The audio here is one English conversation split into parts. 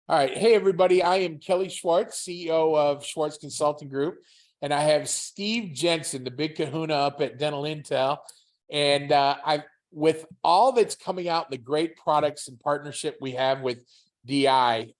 All right. Hey, everybody. I am Kelly Schwartz, CEO of Schwartz Consulting Group, and I have Steve Jensen, the big kahuna up at Dental Intel. And with all that's coming out, the great products and partnership we have with DI,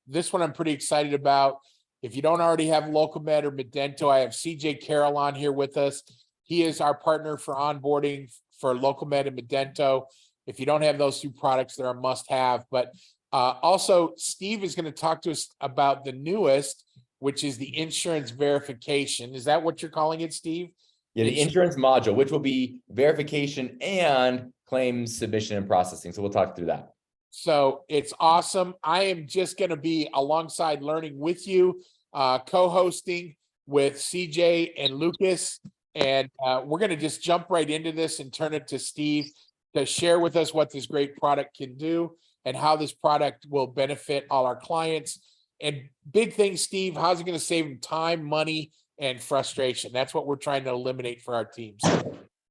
this one I'm pretty excited about. If you don't already have LocalMed or Medento, I have CJ Carroll on here with us. He is our partner for onboarding for LocalMed and Medento. If you don't have those two products, they're a must-have. But also, Steve is going to talk to us about the newest, which is the insurance verification. Is that what you're calling it, Steve? Yeah, the insurance module, which will be verification and claims submission and processing. So we'll talk through that. So it's awesome. I am just going to be alongside learning with you, co-hosting with CJ and Lucas. And we're going to just jump right into this and turn it to Steve to share with us what this great product can do and how this product will benefit all our clients. And big thing, Steve, how's it going to save them time, money, and frustration? That's what we're trying to eliminate for our teams.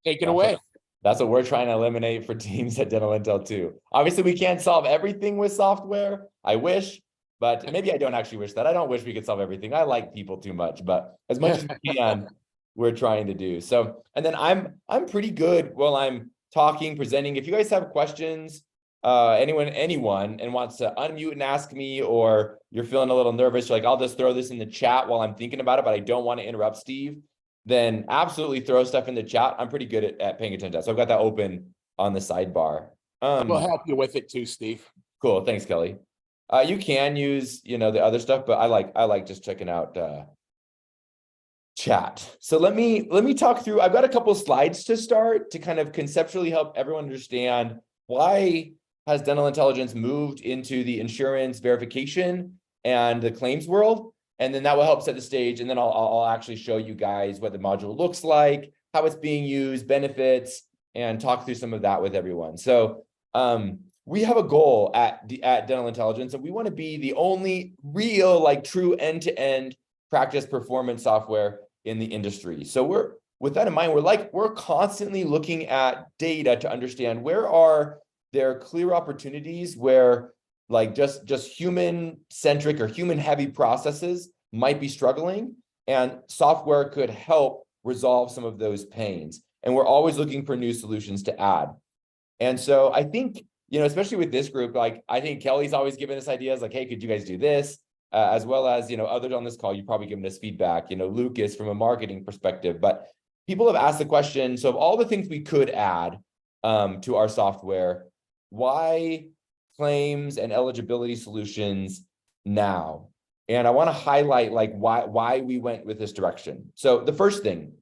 Take it away. That's what we're trying to eliminate for teams at Dental Intel too. Obviously, we can't solve everything with software. I wish, but maybe I don't actually wish that. I don't wish we could solve everything. I like people too much, but as much as we can, we're trying to do. So, and then I'm pretty good while I'm talking, presenting. If you guys have questions, anyone and wants to unmute and ask me, or you're feeling a little nervous, you're like, I'll just throw this in the chat while I'm thinking about it, but I don't want to interrupt Steve, then absolutely throw stuff in the chat. I'm pretty good at paying attention. So I've got that open on the sidebar. We'll help you with it too, Steve. Cool. Thanks, Kelly. You can use, the other stuff, but I like just checking out chat. So let me talk through. I've got a couple of slides to start to kind of conceptually help everyone understand why has dental intelligence moved into the insurance verification and the claims world. And then that will help set the stage. And then I'll actually show you guys what the module looks like, how it's being used, benefits, and talk through some of that with everyone. So we have a goal at Dental Intelligence, and we want to be the only real, true end-to-end practice performance software in the industry. So with that in mind, we're constantly looking at data to understand where are there clear opportunities where just human-centric or human-heavy processes might be struggling, and software could help resolve some of those pains. And we're always looking for new solutions to add. And so I think, especially with this group, I think Kelly's always giving us ideas hey, could you guys do this? As well as, others on this call, you've probably given us feedback, Lucas from a marketing perspective. But people have asked the question, so of all the things we could add to our software, why claims and eligibility solutions now? And I want to highlight why we went with this direction. So the first thing,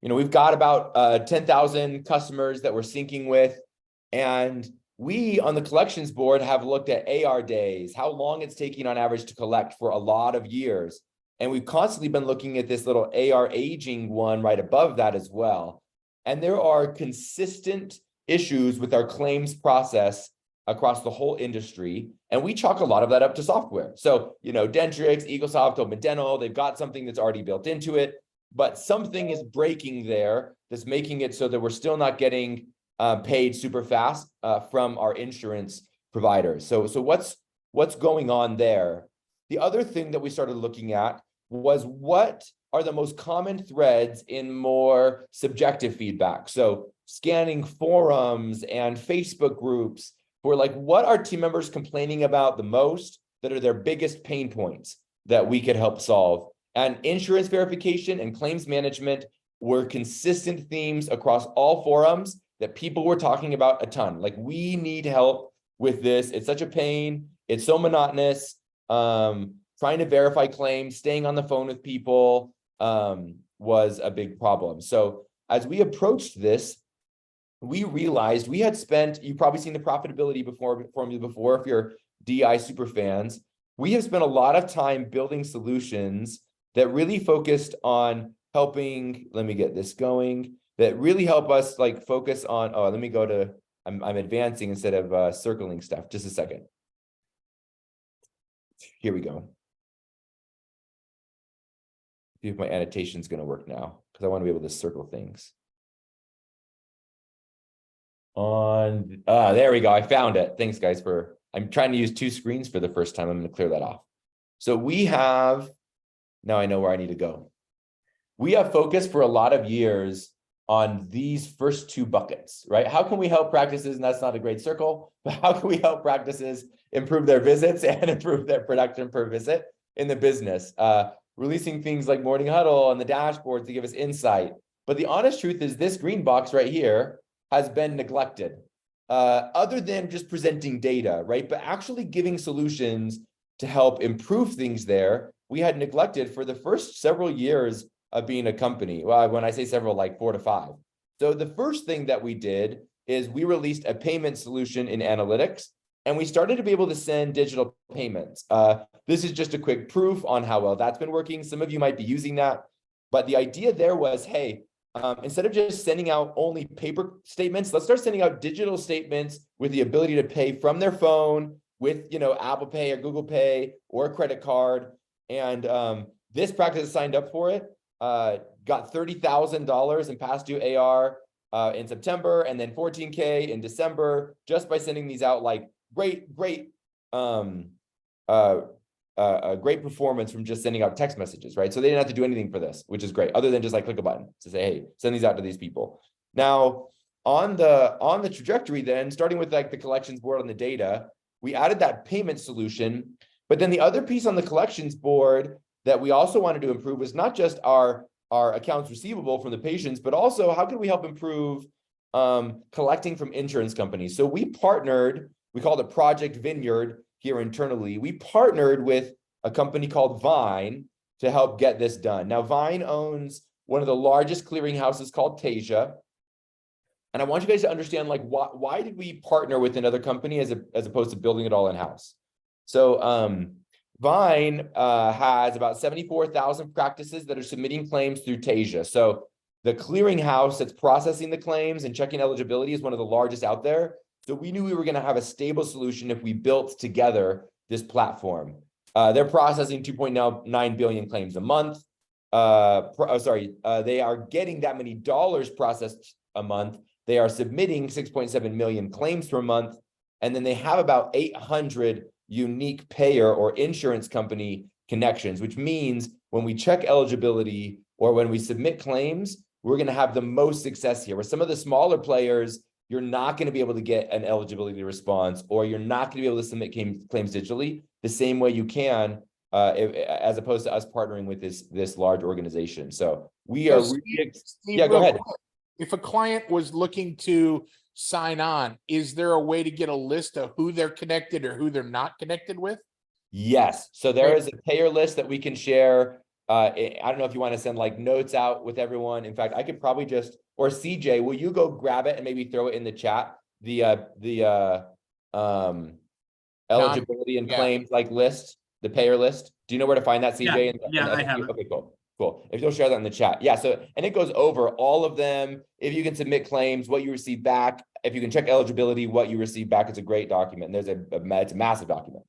we've got about 10,000 customers that we're syncing with, and we on the collections board have looked at AR days, how long it's taking on average to collect for a lot of years. And we've constantly been looking at this little AR aging one right above that as well. And there are consistent issues with our claims process across the whole industry. And we chalk a lot of that up to software. So, Dentrix, Eaglesoft, Open Dental, they've got something that's already built into it, but something is breaking there that's making it so that we're still not getting paid super fast from our insurance providers. So what's going on there? The other thing that we started looking at was what are the most common threads in more subjective feedback. So scanning forums and Facebook groups for what are team members complaining about the most that are their biggest pain points that we could help solve. And insurance verification and claims management were consistent themes across all forums that people were talking about a ton. We need help with this. It's such a pain. It's so monotonous. Trying to verify claims, staying on the phone with people was a big problem. So as we approached this, we realized we had spent, you've probably seen the profitability formula before if you're DI super fans. We have spent a lot of time building solutions that really focused on helping, let me get this going, that really help us focus on, let me go to, I'm advancing instead of circling stuff. Just a second. Here we go. See if my annotation is going to work now, because I want to be able to circle things. There we go. I found it. Thanks guys for I'm trying to use two screens for the first time. I'm going to clear that off. So we have, now I know where I need to go. We have focused for a lot of years on these first two buckets, right? How can we help practices, and that's not a great circle, but how can we help practices improve their visits and improve their production per visit in the business? Releasing things like Morning Huddle and the dashboards to give us insight. But the honest truth is this green box right here has been neglected, other than just presenting data, right? But actually giving solutions to help improve things there, we had neglected for the first several years of being a company. Well, when I say several, like 4 to 5. So the first thing that we did is we released a payment solution in analytics, and we started to be able to send digital payments. This is just a quick proof on how well that's been working. Some of you might be using that, but the idea there was, hey, instead of just sending out only paper statements, let's start sending out digital statements with the ability to pay from their phone with, Apple Pay or Google Pay or a credit card. And this practice signed up for it. Got $30,000 in past due AR in September, and then 14K in December, just by sending these out. Like great performance from just sending out text messages, right? So they didn't have to do anything for this, which is great, other than just like click a button to say, hey, send these out to these people. Now on the trajectory, then starting with like the collections board on the data, we added that payment solution. But then the other piece on the collections board that we also wanted to improve was not just our accounts receivable from the patients, but also how can we help improve collecting from insurance companies. So we partnered, we called it Project Vineyard here internally. We partnered with a company called Vine to help get this done. Now, Vine owns one of the largest clearinghouses called Tasia. And I want you guys to understand, like, why did we partner with another company as opposed to building it all in-house? So Vine has about 74,000 practices that are submitting claims through Tasia. So the clearinghouse that's processing the claims and checking eligibility is one of the largest out there. So we knew we were going to have a stable solution if we built together this platform. They're processing 2.9 billion claims a month. They are getting that many dollars processed a month. They are submitting 6.7 million claims per month. And then they have about 800 unique payer or insurance company connections, which means when we check eligibility or when we submit claims, we're going to have the most success here. Where some of the smaller players, you're not going to be able to get an eligibility response, or you're not going to be able to submit claims digitally the same way you can, as opposed to us partnering with this large organization. So we are really, yeah, go ahead. If a client was looking to sign on, is there a way to get a list of who they're connected or who they're not connected with? Yes. So there is a payer list that we can share. I don't know if you want to send like notes out with everyone. In fact, I could probably just, or CJ, will you go grab it and maybe throw it in the chat? The eligibility and claims like list, the payer list. Do you know where to find that, CJ? Yeah, I have it. Okay, cool. If you'll share that in the chat. Yeah, so, and it goes over all of them. If you can submit claims, what you receive back, if you can check eligibility, what you receive back, it's a great document. And it's a massive document.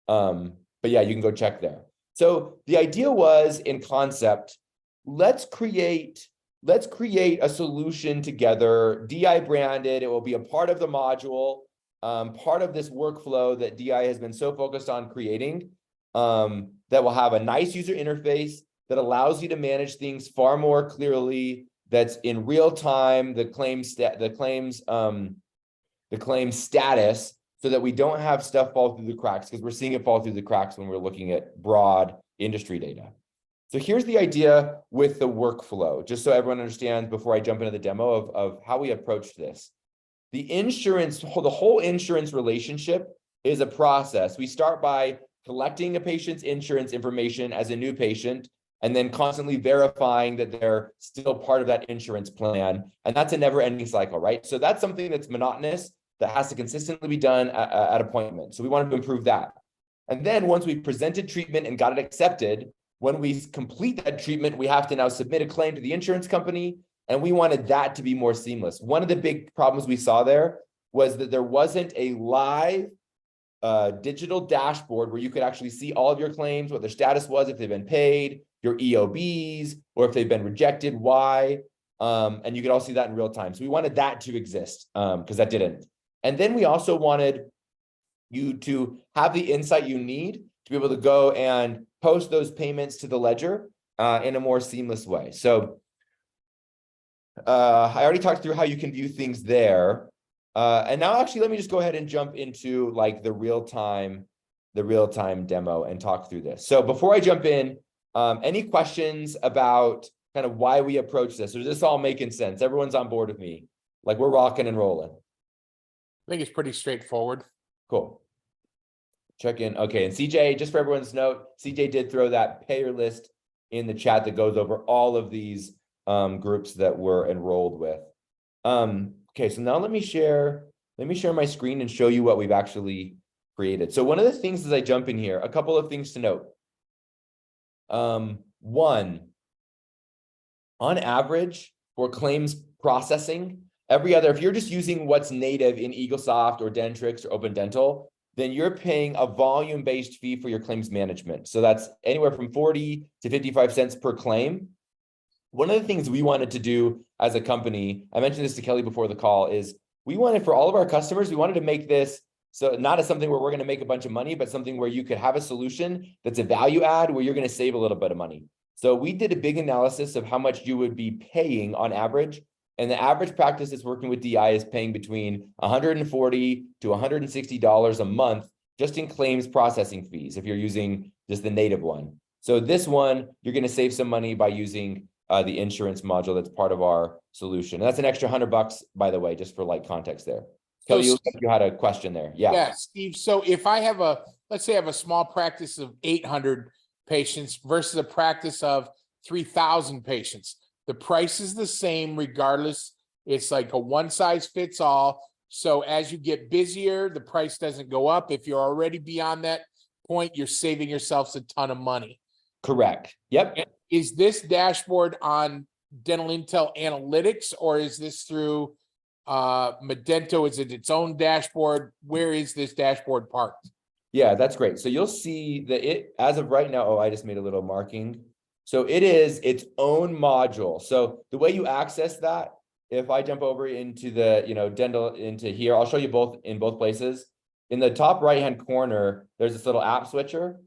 But yeah, you can go check there. So the idea was, in concept, let's create a solution together, DI branded. It will be a part of the module, part of this workflow that DI has been so focused on creating, that will have a nice user interface that allows you to manage things far more clearly, that's in real time, the claim status, so that we don't have stuff fall through the cracks, because we're seeing it fall through the cracks when we're looking at broad industry data. So here's the idea with the workflow, just so everyone understands before I jump into the demo of how we approach this. The whole insurance relationship is a process. We start by collecting a patient's insurance information as a new patient, and then constantly verifying that they're still part of that insurance plan. And that's a never-ending cycle, right? So that's something that's monotonous, that has to consistently be done at appointment. So we wanted to improve that. And then once we presented treatment and got it accepted, when we complete that treatment, we have to now submit a claim to the insurance company. And we wanted that to be more seamless. One of the big problems we saw there was that there wasn't a live digital dashboard where you could actually see all of your claims, what their status was, if they've been paid, your EOBs, or if they've been rejected, why. And you could all see that in real time. So we wanted that to exist, because that didn't. And then we also wanted, you to have the insight you need to be able to go and post those payments to the ledger in a more seamless way. So I already talked through how you can view things there. And now actually, let me just go ahead and jump into like the real-time demo and talk through this. So before I jump in, any questions about kind of why we approach this? Or is this all making sense? Everyone's on board with me? Like we're rocking and rolling. I think it's pretty straightforward. Cool. Check in. Okay, and CJ, just for everyone's note, CJ did throw that payer list in the chat that goes over all of these groups that we're enrolled with. Okay, so now let me share my screen and show you what we've actually created. So one of the things as I jump in here, a couple of things to note. One, on average, for claims processing, if you're just using what's native in Eaglesoft or Dentrix or Open Dental, then you're paying a volume-based fee for your claims management. So that's anywhere from 40 to 55 cents per claim. One of the things we wanted to do as a company, I mentioned this to Kelly before the call, is we wanted for all of our customers, we wanted to make this so not as something where we're going to make a bunch of money, but something where you could have a solution that's a value add where you're going to save a little bit of money. So we did a big analysis of how much you would be paying on average. And the average practice that's working with DI is paying between $140 to $160 a month just in claims processing fees if you're using just the native one. So this one, you're going to save some money by using the insurance module that's part of our solution. And that's an extra $100, by the way, just for like context there. So, Kelly, you had a question there. Yeah, Steve. So if I have let's say I have a small practice of 800 patients versus a practice of 3,000 patients, the price is the same regardless. It's like a one size fits all. So as you get busier, the price doesn't go up. If you're already beyond that point, you're saving yourselves a ton of money. Correct. Yep. And is this dashboard on Dental Intel Analytics, or is this through Medento? Is it its own dashboard? Where is this dashboard parked? Yeah, that's great. So you'll see that it, as of right now, I just made a little marking. So it is its own module. So the way you access that, if I jump over into the, dental into here, I'll show you both in both places. In the top right-hand corner, there's this little app switcher.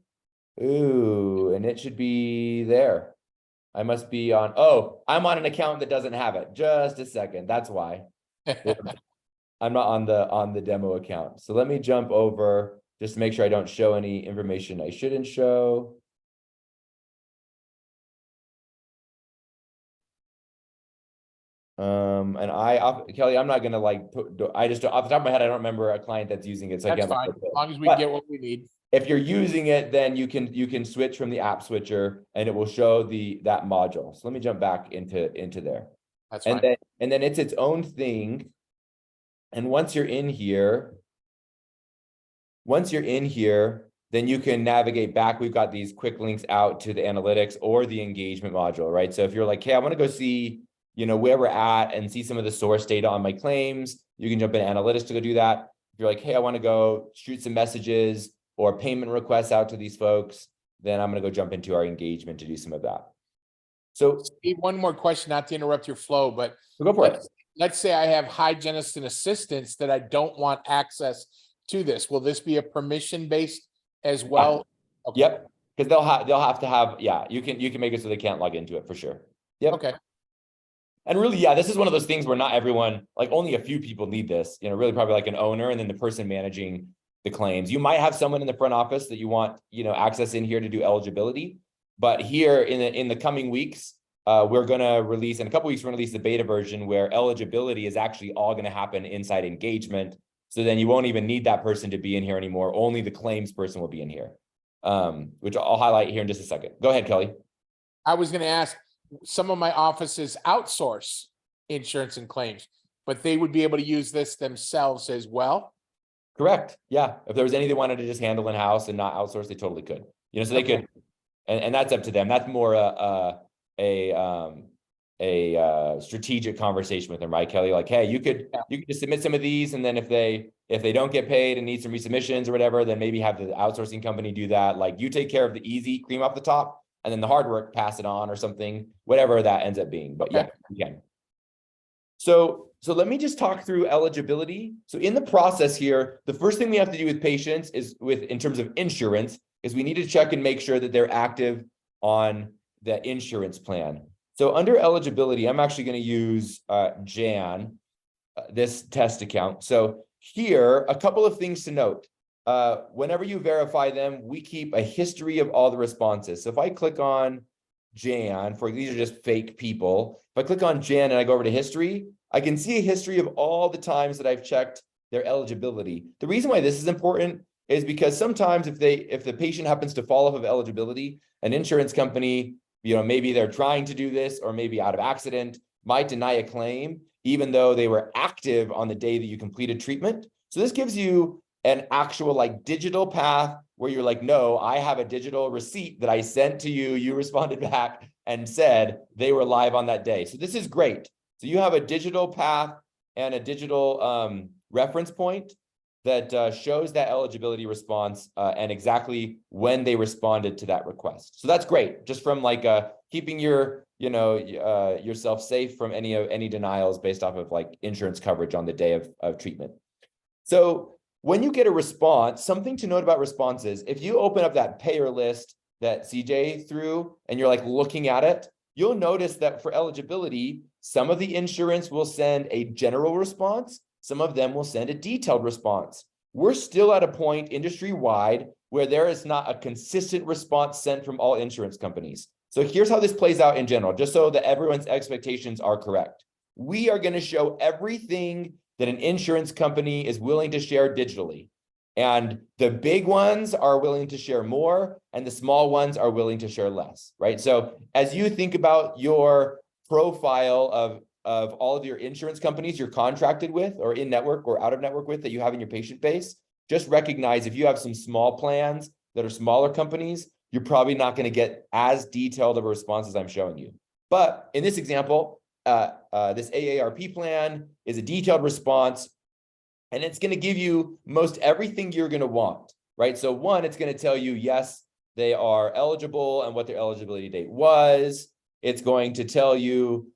Ooh, and it should be there. I must be on, I'm on an account that doesn't have it. Just a second. That's why. I'm not on the demo account. So let me jump over just to make sure I don't show any information I shouldn't show. And Kelly, I'm not gonna I just off the top of my head, I don't remember a client that's using it. So That's I can't. fine, as long as we get what we need. If you're using it, then you can switch from the app switcher and it will show that module. So let me jump back into there. That's fine. And then it's its own thing. And once you're in here, then you can navigate back. We've got these quick links out to the analytics or the engagement module, right? So if you're like, hey, I want to go see, where we're at and see some of the source data on my claims, you can jump in analytics to go do that. If you're like, hey, I want to go shoot some messages or payment requests out to these folks, then I'm going to go jump into our engagement to do some of that. So Steve, one more question, not to interrupt your flow, but go for it. Let's say I have hygienists and assistants that I don't want access to this. Will this be a permission based as well? Yeah. Okay. Yep. Because they'll have to have, you can make it so they can't log into it for sure. Yep. Okay. And really, this is one of those things where not everyone, like only a few people need this, really probably like an owner and then the person managing the claims. You might have someone in the front office that you want, access in here to do eligibility. But here in the coming weeks, we're going to release, in a couple weeks, we're going to release the beta version where eligibility is actually all going to happen inside engagement. So then you won't even need that person to be in here anymore. Only the claims person will be in here, which I'll highlight here in just a second. Go ahead, Kelly. I was going to ask, some of my offices outsource insurance and claims, but they would be able to use this themselves as well. Correct. Yeah. If there was any they wanted to just handle in-house and not outsource, they totally could. So they could, and that's up to them. That's more a strategic conversation with them, right, Kelly? Like, hey, you could just submit some of these, and then if they don't get paid and need some resubmissions or whatever, then maybe have the outsourcing company do that. Like, you take care of the easy cream off the top, and then the hard work, pass it on or something, whatever that ends up being. But yeah, you can. So So let me just talk through eligibility. So in the process here, the first thing we have to do with patients is in terms of insurance, is we need to check and make sure that they're active on the insurance plan. So under eligibility, I'm actually going to use Jan, this test account. So here, a couple of things to note. Whenever you verify them, we keep a history of all the responses. So if I click on Jan, these are just fake people. If I click on Jan and I go over to history, I can see a history of all the times that I've checked their eligibility. The reason why this is important is because sometimes if the patient happens to fall off of eligibility, an insurance company, maybe they're trying to do this or maybe out of accident, might deny a claim, even though they were active on the day that you completed treatment. So this gives you an actual like digital path where you're like, no, I have a digital receipt that I sent to you. You responded back and said they were live on that day. So this is great. So you have a digital path and a digital reference point that shows that eligibility response and exactly when they responded to that request. So that's great, just from like keeping your yourself safe from any denials based off of like insurance coverage on the day of treatment. So when you get a response, something to note about responses, if you open up that payer list that CJ threw and you're like looking at it, you'll notice that for eligibility, some of the insurance will send a general response. Some of them will send a detailed response. We're still at a point industry-wide where there is not a consistent response sent from all insurance companies. So here's how this plays out in general, just so that everyone's expectations are correct. We are going to show everything that an insurance company is willing to share digitally. And the big ones are willing to share more, and the small ones are willing to share less, right? So as you think about your profile of all of your insurance companies you're contracted with or in network or out of network with that you have in your patient base, just recognize if you have some small plans that are smaller companies, you're probably not going to get as detailed of a response as I'm showing you. But in this example, this AARP plan is a detailed response, and it's going to give you most everything you're going to want, right? So one, it's going to tell you, yes, they are eligible and what their eligibility date was. It's going to tell you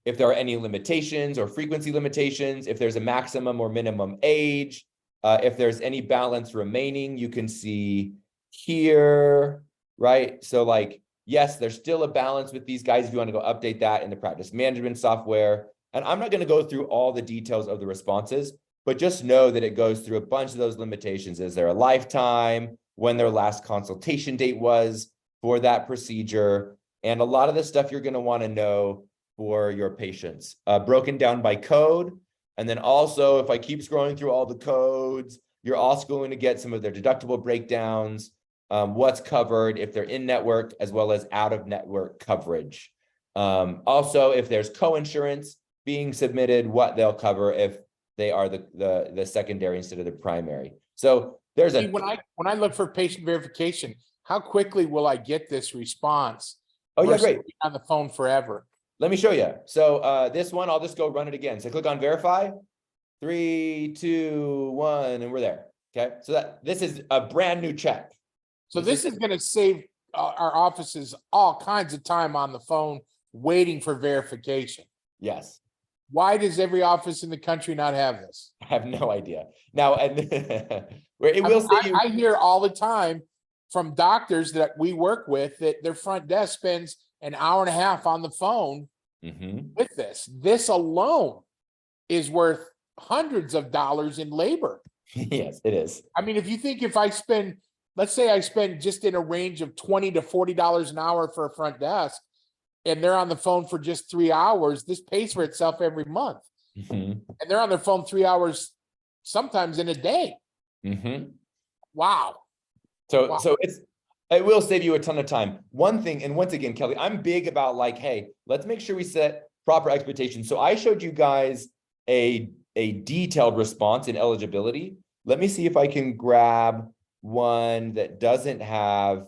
if there are any limitations or frequency limitations, if there's a maximum or minimum age, if there's any balance remaining, you can see here, right? So like, yes, there's still a balance with these guys if you want to go update that in the practice management software. And I'm not going to go through all the details of the responses, but just know that it goes through a bunch of those limitations. Is there a lifetime, when their last consultation date was for that procedure, and a lot of the stuff you're going to want to know for your patients, broken down by code. And then also, if I keep scrolling through all the codes, you're also going to get some of their deductible breakdowns, what's covered if they're in network, as well as out of network coverage. Also, if there's co-insurance being submitted, what they'll cover if they are the secondary instead of the primary. So there's when I look for patient verification, how quickly will I get this response? Oh yeah, great. On the phone forever. Let me show you. So this one, I'll just go run it again. So click on verify, 3, 2, 1, and we're there. Okay. So this is a brand new check. So this is going to save our offices all kinds of time on the phone waiting for verification. Yes. Why does every office in the country not have this? I have no idea. Now, and where it will say I hear all the time from doctors that we work with that their front desk spends an hour and a half on the phone with this. This alone is worth hundreds of dollars in labor. Yes, it is. I mean, if you think if I spend, let's say I spend just in a range of $20 to $40 an hour for a front desk, and they're on the phone for just 3 hours, this pays for itself every month. And they're on their phone 3 hours, sometimes in a day. Wow. So it will save you a ton of time. One thing, and once again, Kelly, I'm big about like, hey, let's make sure we set proper expectations. So I showed you guys a detailed response in eligibility. Let me see if I can grab one that doesn't have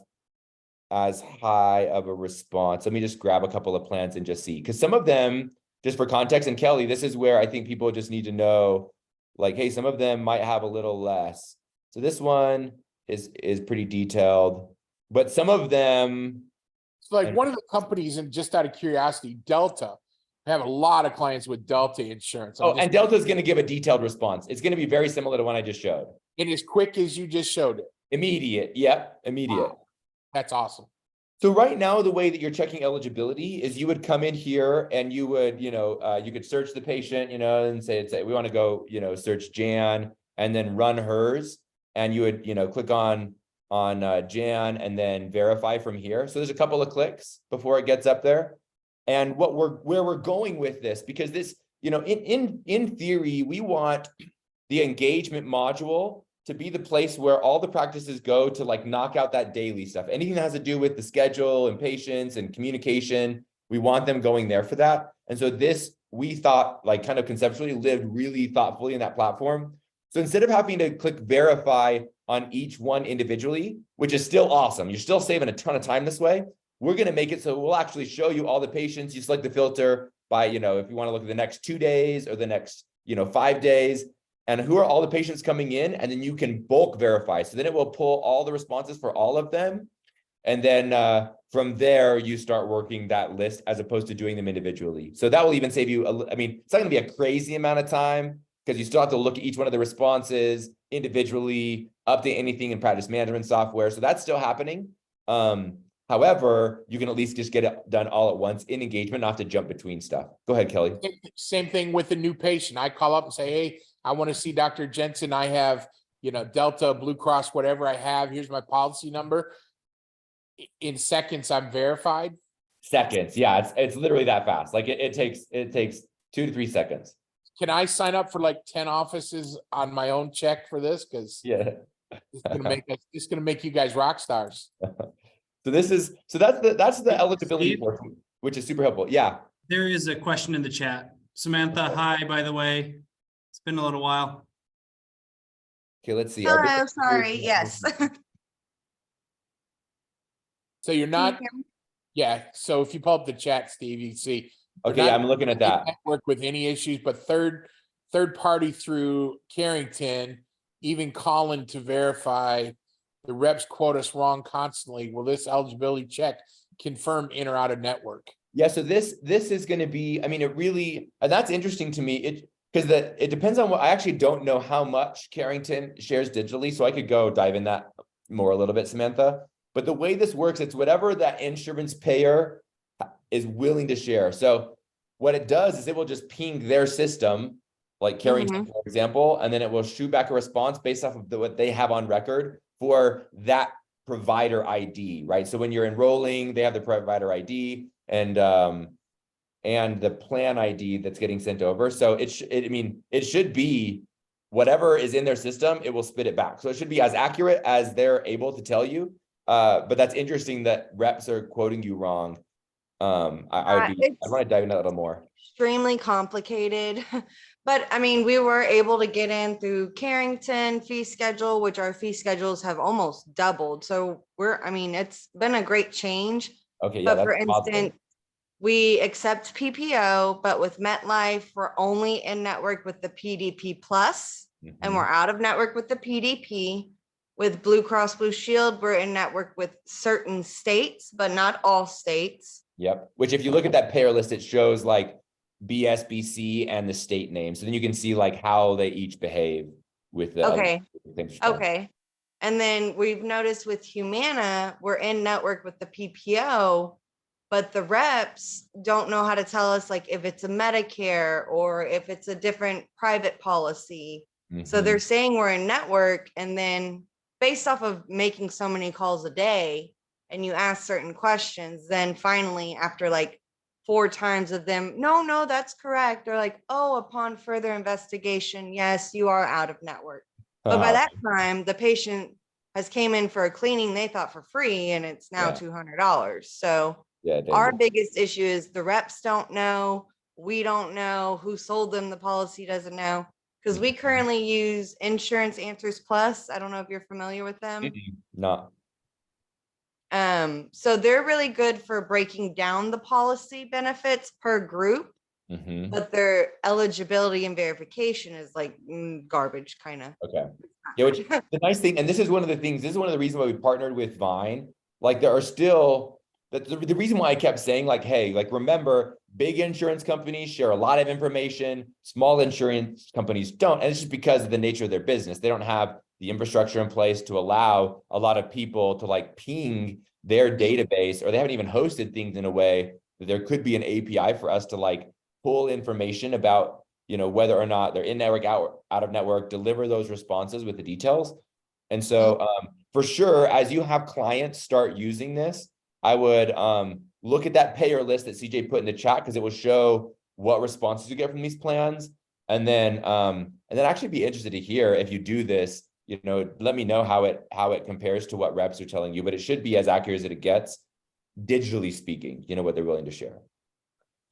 as high of a response. Let me just grab a couple of plans and just see, because some of them, just for context, and Kelly, this is where I think people just need to know, like, hey, some of them might have a little less. So this one is pretty detailed, but some of them. So like one of the companies, and just out of curiosity, Delta, I have a lot of clients with Delta insurance. Oh, and Delta is going to give a detailed response. It's going to be very similar to one I just showed. And as quick as you just showed it. Immediate. Yep. Immediate. Wow. That's awesome. So right now, the way that you're checking eligibility is you would come in here and you would, you could search the patient, and say, we want to go, search Jan and then run hers. And you would, click on Jan and then verify from here. So there's a couple of clicks before it gets up there. And where we're going with this, because this, in theory, we want the engagement module to be the place where all the practices go to like knock out that daily stuff. Anything that has to do with the schedule and patients and communication, we want them going there for that. And so this, we thought, like, kind of conceptually lived really thoughtfully in that platform. So instead of having to click verify on each one individually, which is still awesome, you're still saving a ton of time this way. We're going to make it so we'll actually show you all the patients. You select the filter by, if you want to look at the next 2 days or the next, 5 days, and who are all the patients coming in, and then you can bulk verify. So then it will pull all the responses for all of them. And then from there, you start working that list as opposed to doing them individually. So that will even save you, it's not going to be a crazy amount of time because you still have to look at each one of the responses individually, update anything in practice management software. So that's still happening. However, you can at least just get it done all at once in engagement, not have to jump between stuff. Go ahead, Kelly. Same thing with a new patient. I call up and say, hey, I want to see Dr. Jensen. I have, Delta, Blue Cross, whatever I have. Here's my policy number. In seconds, I'm verified. Seconds. Yeah, it's literally that fast. Like it takes 2 to 3 seconds. Can I sign up for like 10 offices on my own check for this? Because yeah, it's gonna make you guys rock stars. So that's the eligibility portion, which is super helpful. Yeah. There is a question in the chat. Samantha, hi, by the way. It's been a little while. Okay, let's see. Hello, sorry. Yes. So you're not, yeah. So if you pull up the chat, Steve, you can see. Okay, I'm looking at that. Network with any issues, but third party through Carrington, even calling to verify. The reps quote us wrong constantly. Will this eligibility check confirm in or out of network? Yeah, so this is going to be, it really, and that's interesting to me. It depends on what, I actually don't know how much Carrington shares digitally, so I could go dive in that more a little bit, Samantha. But the way this works, it's whatever that insurance payer is willing to share. So what it does is it will just ping their system, like Carrington, for example, and then it will shoot back a response based off of what they have on record for that provider ID, right? So when you're enrolling, they have the provider ID and the plan ID that's getting sent over. So it should be whatever is in their system, it will spit it back. So it should be as accurate as they're able to tell you. But that's interesting that reps are quoting you wrong. I want to dive into that a little more. Extremely complicated. But we were able to get in through Carrington fee schedule, which our fee schedules have almost doubled. So it's been a great change. Okay. Yeah, but for instance, we accept PPO, but with MetLife, we're only in network with the PDP plus, and we're out of network with the PDP. With Blue Cross Blue Shield, we're in network with certain states, but not all states. Yep. Which if you look at that payer list, it shows like BSBC and the state name. So then you can see like how they each behave with the Okay. And then we've noticed with Humana, we're in network with the PPO, but the reps don't know how to tell us like if it's a Medicare or if it's a different private policy. So they're saying we're in network, and then based off of making so many calls a day and you ask certain questions, then finally after like 4 times of them, no, that's correct. They're like, oh, upon further investigation, yes, you are out of network. But by that time, the patient has came in for a cleaning they thought for free, and it's now $200. So our biggest issue is the reps don't know. We don't know. Who sold them the policy doesn't know. Because we currently use Insurance Answers Plus. I don't know if you're familiar with them. No. So they're really good for breaking down the policy benefits per group, but their eligibility and verification is like garbage, kind of. Okay. Yeah, which the nice thing, and this is one of the reasons why we partnered with Vine. Like there are still the reason why I kept saying like, hey, like remember big insurance companies share a lot of information. Small insurance companies don't. And it's just because of the nature of their business. They don't have the infrastructure in place to allow a lot of people to like ping their database, or they haven't even hosted things in a way that there could be an API for us to like pull information about, you know, whether or not they're in network, out of network, deliver those responses with the details. And so for sure, as you have clients start using this, I would look at that payer list that CJ put in the chat, because it will show what responses you get from these plans. And then actually be interested to hear if you do this, you know, let me know how it compares to what reps are telling you, but it should be as accurate as it gets, digitally speaking, you know, what they're willing to share.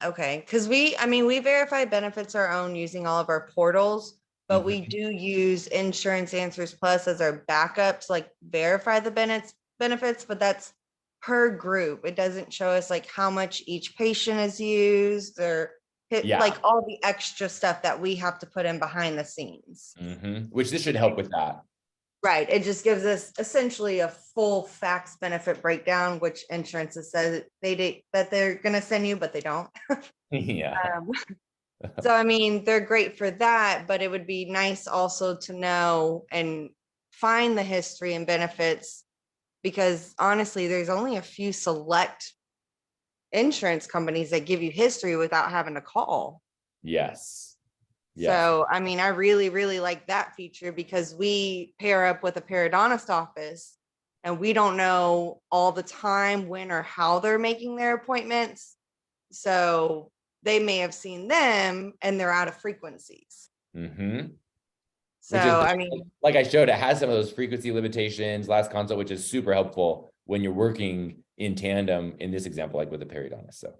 Okay, because we verify benefits our own using all of our portals, but we do use Insurance Answers Plus as our backup to like verify the benefits, but that's per group. It doesn't show us like how much each patient is used or like all the extra stuff that we have to put in behind the scenes. Which this should help with that. Right. It just gives us essentially a full fax benefit breakdown, which insurances says that they're going to send you, but they don't. So, I mean, they're great for that, but it would be nice also to know and find the history and benefits, because honestly, there's only a few select insurance companies that give you history without having to call. Yes. So, I mean, I really, really like that feature, because we pair up with a periodontist office and we don't know all the time when or how they're making their appointments. So they may have seen them and they're out of frequencies. So, I mean, like I showed, it has some of those frequency limitations, last consult, which is super helpful when you're working in tandem in this example, like with a periodontist. So.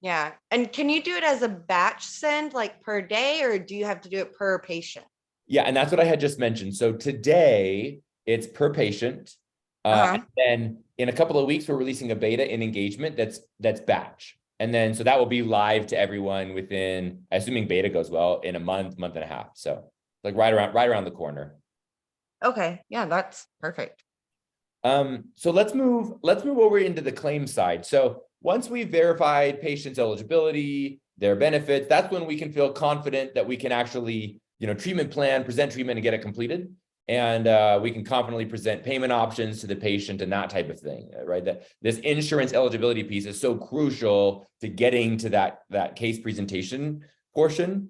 Yeah. And can you do it as a batch send, like per day, or do you have to do it per patient? Yeah. And that's what I had just mentioned. So today it's per patient. And then in a couple of weeks, we're releasing a beta in engagement that's batch. And then, so that will be live to everyone within, assuming beta goes well, in a month and a half. So like right around the corner. Okay. Yeah, that's perfect. So let's move over into the claim side. So once we've verified patients' eligibility, their benefits, that's when we can feel confident that we can actually, you know, present treatment and get it completed. And we can confidently present payment options to the patient and that type of thing, right? That this insurance eligibility piece is so crucial to getting to that case presentation portion.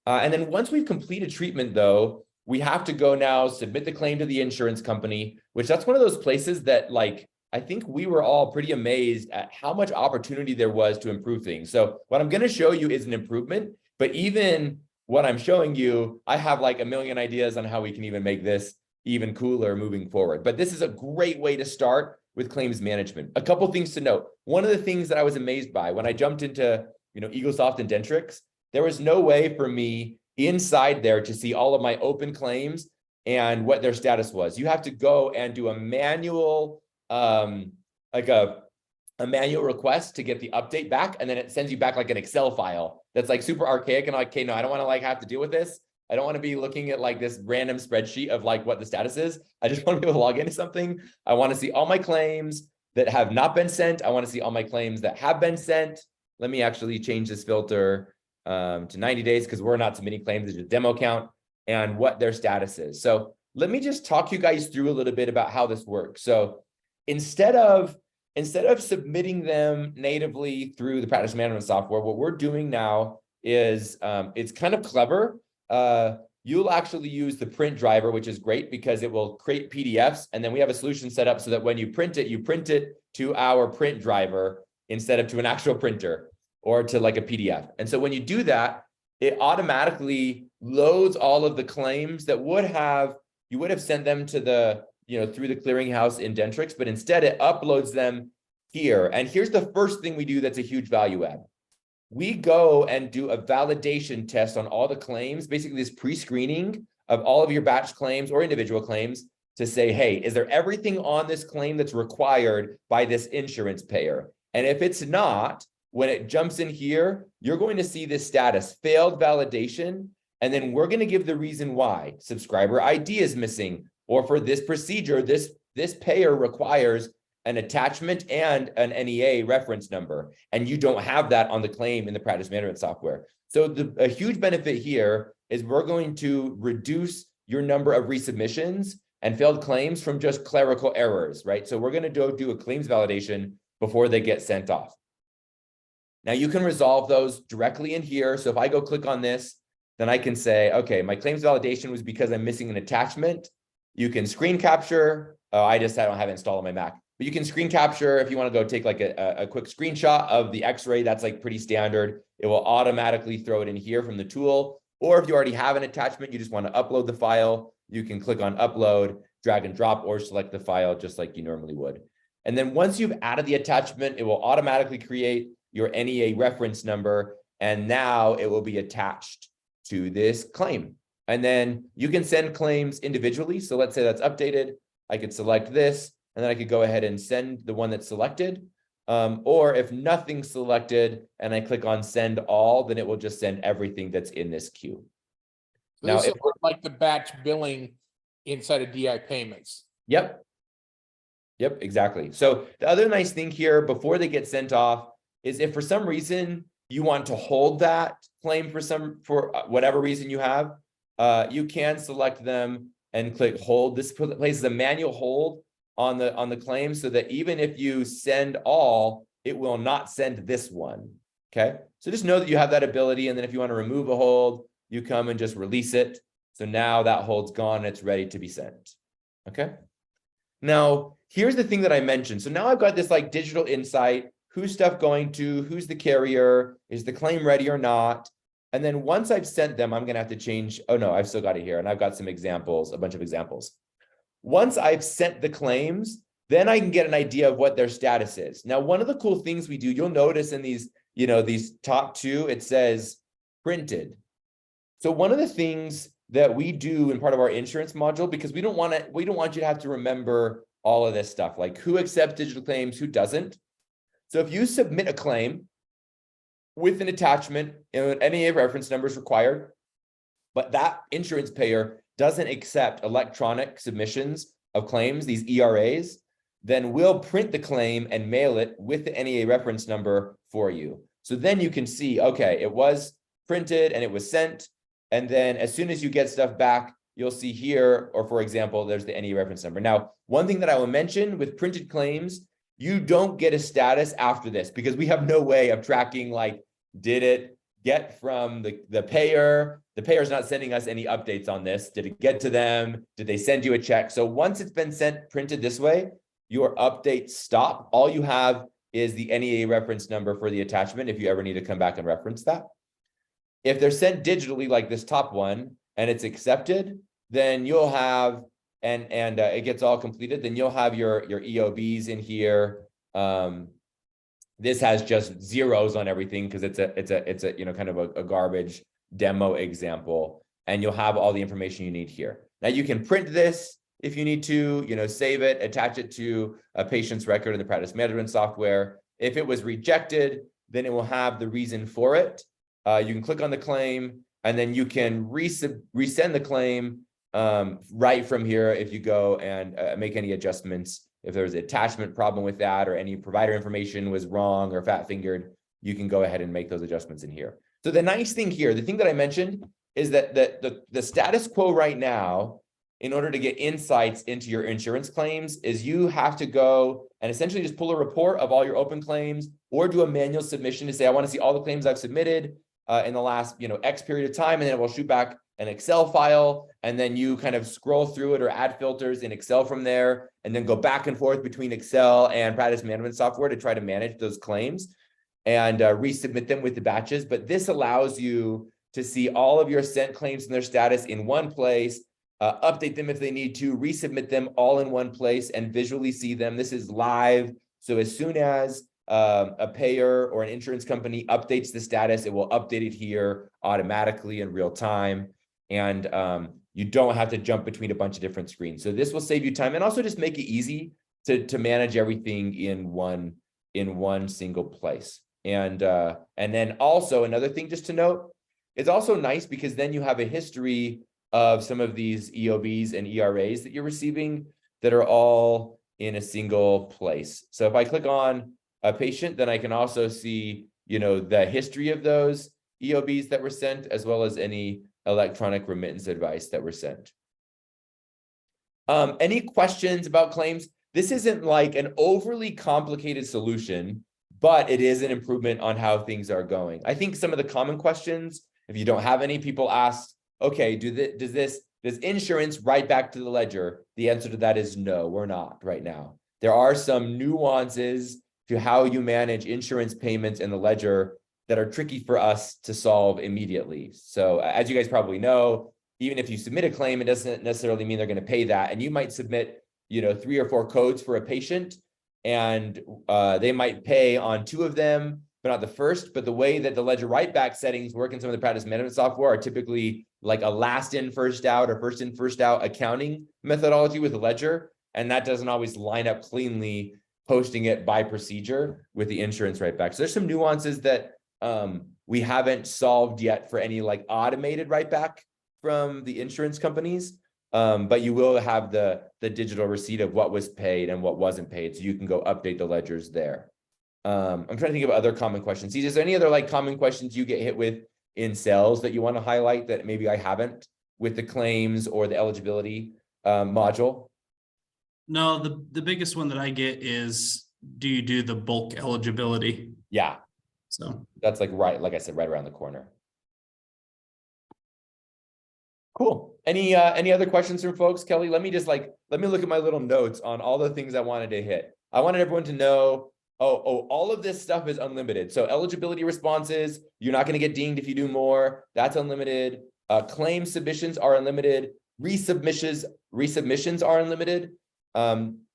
And then once we've completed treatment, though, we have to go now submit the claim to the insurance company, which that's one of those places that, like, I think we were all pretty amazed at how much opportunity there was to improve things. So what I'm going to show you is an improvement, but even what I'm showing you, I have like a million ideas on how we can even make this even cooler moving forward. But this is a great way to start with claims management. A couple things to note. One of the things that I was amazed by when I jumped into, you know, Eaglesoft and Dentrix, there was no way for me inside there to see all of my open claims and what their status was. You have to go and do a manual, like a manual request to get the update back, and then it sends you back like an Excel file that's like super archaic, and I'm like, okay, no, I don't want to like have to deal with this. I don't want to be looking at like this random spreadsheet of like what the status is. I just want to be able to log into something. I want to see all my claims that have not been sent. I want to see all my claims that have been sent. Let me actually change this filter to 90 days because we're not submitting claims, it's just demo count, and what their status is. So let me just talk you guys through a little bit about how this works. So instead of submitting them natively through the practice management software, what we're doing now is it's kind of clever. You'll actually use the print driver, which is great because it will create PDFs. And then we have a solution set up so that when you print it to our print driver instead of to an actual printer or to like a PDF. And so when you do that, it automatically loads all of the claims that you would have sent them to the, you know, through the clearinghouse in Dentrix, but instead it uploads them here. And here's the first thing we do that's a huge value add. We go and do a validation test on all the claims, basically this pre-screening of all of your batch claims or individual claims to say, hey, is there everything on this claim that's required by this insurance payer? And if it's not, when it jumps in here, you're going to see this status, failed validation, and then we're going to give the reason why. Subscriber ID is missing, or for this procedure, this payer requires an attachment and an NEA reference number, and you don't have that on the claim in the practice management software. So a huge benefit here is we're going to reduce your number of resubmissions and failed claims from just clerical errors, right? So we're going to do a claims validation before they get sent off. Now you can resolve those directly in here. So if I go click on this, then I can say, okay, my claims validation was because I'm missing an attachment. You can screen capture. Oh, I don't have it installed on my Mac, but you can screen capture if you want to go take like a quick screenshot of the X-ray. That's like pretty standard. It will automatically throw it in here from the tool. Or if you already have an attachment, you just want to upload the file, you can click on upload, drag and drop, or select the file just like you normally would. And then once you've added the attachment, it will automatically create your NEA reference number, and now it will be attached to this claim. And then you can send claims individually. So let's say that's updated. I could select this, and then I could go ahead and send the one that's selected. Or if nothing's selected and I click on send all, then it will just send everything that's in this queue. So Now, this if is like the batch billing inside of DI payments. Yep, exactly. So the other nice thing here before they get sent off is if for some reason you want to hold that claim for whatever reason you have, you can select them and click hold. This places a manual hold on the claim so that even if you send all, it will not send this one. Okay, so just know that you have that ability, and then if you want to remove a hold, you come and just release it. So now that hold's gone and it's ready to be sent. Okay. Now, here's the thing that I mentioned. So now I've got this like digital insight, who's stuff going to, who's the carrier, is the claim ready or not? And then once I've sent them, I'm going to have to change. Oh no, I've still got it here. And I've got some examples, a bunch of examples. Once I've sent the claims, then I can get an idea of what their status is. Now, one of the cool things we do, you'll notice in these, these top two, it says printed. So one of the things that we do in part of our insurance module, because we don't want you to have to remember all of this stuff, like who accepts digital claims, who doesn't. So if you submit a claim with an attachment, and NEA reference number is required, but that insurance payer doesn't accept electronic submissions of claims, these ERAs, then we'll print the claim and mail it with the NEA reference number for you. So then you can see, okay, it was printed and it was sent. And then as soon as you get stuff back, you'll see here, or for example, there's the NEA reference number. Now, one thing that I will mention with printed claims, you don't get a status after this because we have no way of tracking, like, did it get from the payer? The payer's not sending us any updates on this. Did it get to them? Did they send you a check? So once it's been sent printed this way, your updates stop. All you have is the NEA reference number for the attachment if you ever need to come back and reference that. If they're sent digitally like this top one and it's accepted, then you'll have, and it gets all completed, then you'll have your EOBs in here. This has just zeros on everything because it's a kind of a garbage demo example, and you'll have all the information you need here. Now you can print this if you need to, save it, attach it to a patient's record in the practice management software. If it was rejected, then it will have the reason for it. You can click on the claim, and then you can resend the claim right from here if you go and make any adjustments. If there's an attachment problem with that, or any provider information was wrong or fat-fingered, you can go ahead and make those adjustments in here. So the nice thing here, the thing that I mentioned, is that the status quo right now, in order to get insights into your insurance claims, is you have to go and essentially just pull a report of all your open claims, or do a manual submission to say, I want to see all the claims I've submitted in the last X period of time, and then it will shoot back an Excel file, and then you kind of scroll through it or add filters in Excel from there, and then go back and forth between Excel and practice management software to try to manage those claims and resubmit them with the batches. But this allows you to see all of your sent claims and their status in one place, update them if they need to, resubmit them all in one place, and visually see them. This is live. So as soon as a payer or an insurance company updates the status, it will update it here automatically in real time. And you don't have to jump between a bunch of different screens. So this will save you time and also just make it easy to manage everything in one single place. And then also another thing just to note, it's also nice because then you have a history of some of these EOBs and ERAs that you're receiving that are all in a single place. So if I click on a patient, then I can also see, the history of those EOBs that were sent, as well as any electronic remittance advice that were sent. Any questions about claims? This isn't like an overly complicated solution, but it is an improvement on how things are going. I think some of the common questions, if you don't have any, people ask, okay, does insurance write back to the ledger? The answer to that is no, we're not right now. There are some nuances to how you manage insurance payments in the ledger that are tricky for us to solve immediately. So as you guys probably know, even if you submit a claim, it doesn't necessarily mean they're going to pay that. And you might submit, 3 or 4 codes for a patient, and they might pay on 2 of them, but not the first. But the way that the ledger write back settings work in some of the practice management software are typically like a last in, first out, or first in, first out accounting methodology with the ledger. And that doesn't always line up cleanly, posting it by procedure with the insurance write back. So there's some nuances that we haven't solved yet for any like automated write back from the insurance companies. But you will have the digital receipt of what was paid and what wasn't paid. So you can go update the ledgers there. I'm trying to think of other common questions. Is there any other like common questions you get hit with in sales that you want to highlight that maybe I haven't with the claims or the eligibility module? No, the biggest one that I get is, do you do the bulk eligibility? Yeah. So That's like I said, right around the corner. Cool. Any other questions from folks? Kelly, let me look at my little notes on all the things I wanted to hit. I wanted everyone to know, all of this stuff is unlimited. So eligibility responses, you're not going to get dinged if you do more. That's unlimited. Claim submissions are unlimited. Resubmissions are unlimited.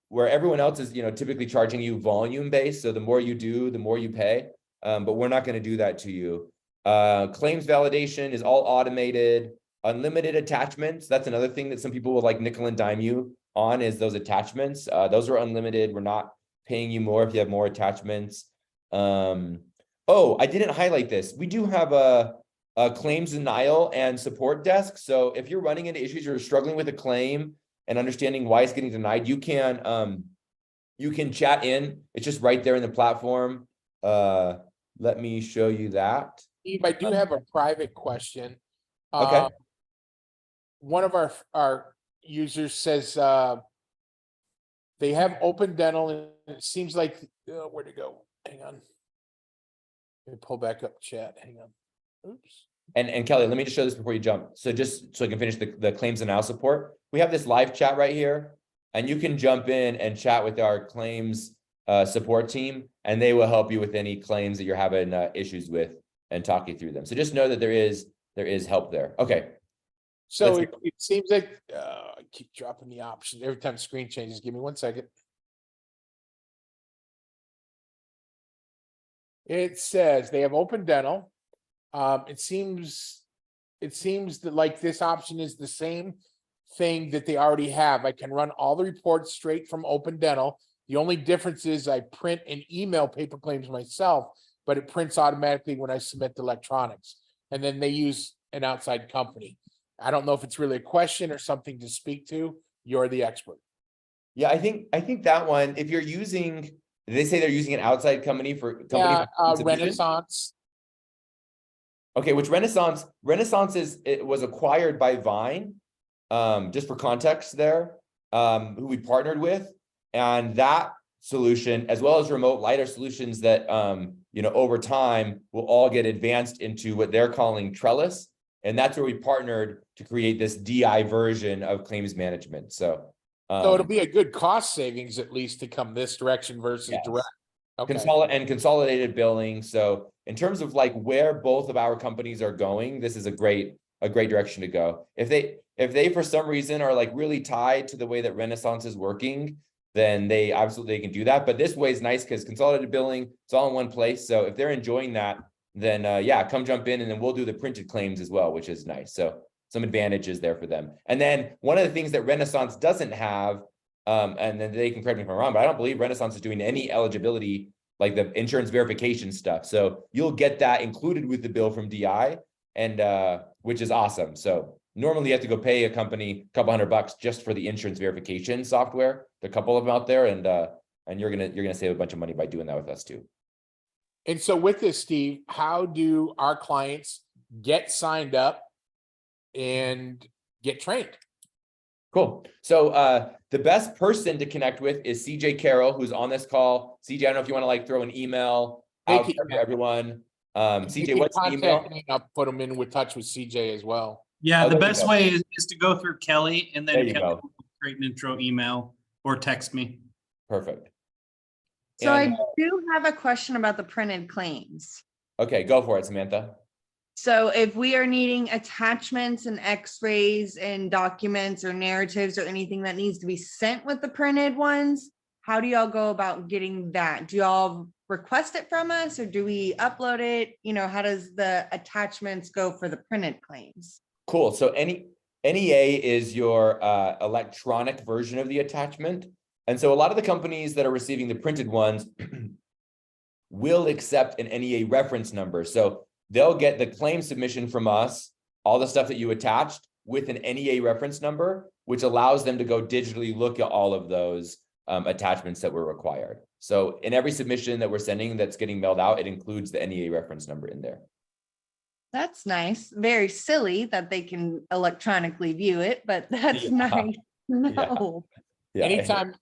Where everyone else is, typically charging you volume based. So the more you do, the more you pay. But we're not going to do that to you. Claims validation is all automated. Unlimited attachments. That's another thing that some people will like nickel and dime you on, is those attachments. Those are unlimited. We're not paying you more if you have more attachments. I didn't highlight this. We do have a claims denial and support desk. So if you're running into issues, you're struggling with a claim and understanding why it's getting denied, you can chat in. It's just right there in the platform. Let me show you that. Steve, I do have a private question. Okay. One of our users says they have open dental, and it seems like where'd it go? Hang on. Let me pull back up chat. Hang on. Oops. And Kelly, let me just show this before you jump. So just so I can finish the claims and now support. We have this live chat right here, and you can jump in and chat with our claims support team, and they will help you with any claims that you're having issues with and talk you through them. So just know that there is help there. Okay. So it seems like I keep dropping the option every time the screen changes. Give me 1 second. It says they have open dental. It seems that like this option is the same thing that they already have. I can run all the reports straight from open dental. The only difference is I print and email paper claims myself, but it prints automatically when I submit the electronics. And then they use an outside company. I don't know if it's really a question or something to speak to. You're the expert. Yeah, I think that one, if you're using, they say they're using an outside company for submission? Renaissance. Okay, which Renaissance it was acquired by Vine, just for context there, who we partnered with. And that solution, as well as remote lighter solutions that, over time will all get advanced into what they're calling Trellis. And that's where we partnered to create this DI version of claims management. So it'll be a good cost savings, at least, to come this direction versus direct. Okay. Consolidated billing. So in terms of like where both of our companies are going, this is a great direction to go. If they for some reason are like really tied to the way that Renaissance is working, then they absolutely can do that. But this way is nice because consolidated billing, it's all in one place. So if they're enjoying that, then come jump in, and then we'll do the printed claims as well, which is nice. So some advantages there for them. And then one of the things that Renaissance doesn't have, and then they can correct me if I'm wrong, but I don't believe Renaissance is doing any eligibility, like the insurance verification stuff. So you'll get that included with the bill from DI, and which is awesome. So Normally you have to go pay a company a couple $100 just for the insurance verification software. There are a couple of them out there, and you're gonna save a bunch of money by doing that with us too. And so with this, Steve, how do our clients get signed up and get trained? Cool. So the best person to connect with is CJ Carroll, who's on this call. CJ, I don't know if you want to like throw an email out Make it- to everyone. You CJ, can what's the email? contact me, I'll put them in with touch with CJ as well. Yeah, Oh, the there you best go. way is to go through Kelly and There then you Kelly go. will create an intro email or text me. Perfect. So And, I do have a question about the printed claims. okay, go for it, Samantha. So if we are needing attachments and x-rays and documents or narratives or anything that needs to be sent with the printed ones, how do y'all go about getting that? Do y'all request it from us or do we upload it? You know, how does the attachments go for the printed claims? Cool. So NEA is your electronic version of the attachment. And so a lot of the companies that are receiving the printed ones will accept an NEA reference number. So they'll get the claim submission from us, all the stuff that you attached with an NEA reference number, which allows them to go digitally look at all of those attachments that were required. So in every submission that we're sending that's getting mailed out, it includes the NEA reference number in there. That's nice. Very silly that they can electronically view it, but that's Yeah. nice. No. Yeah.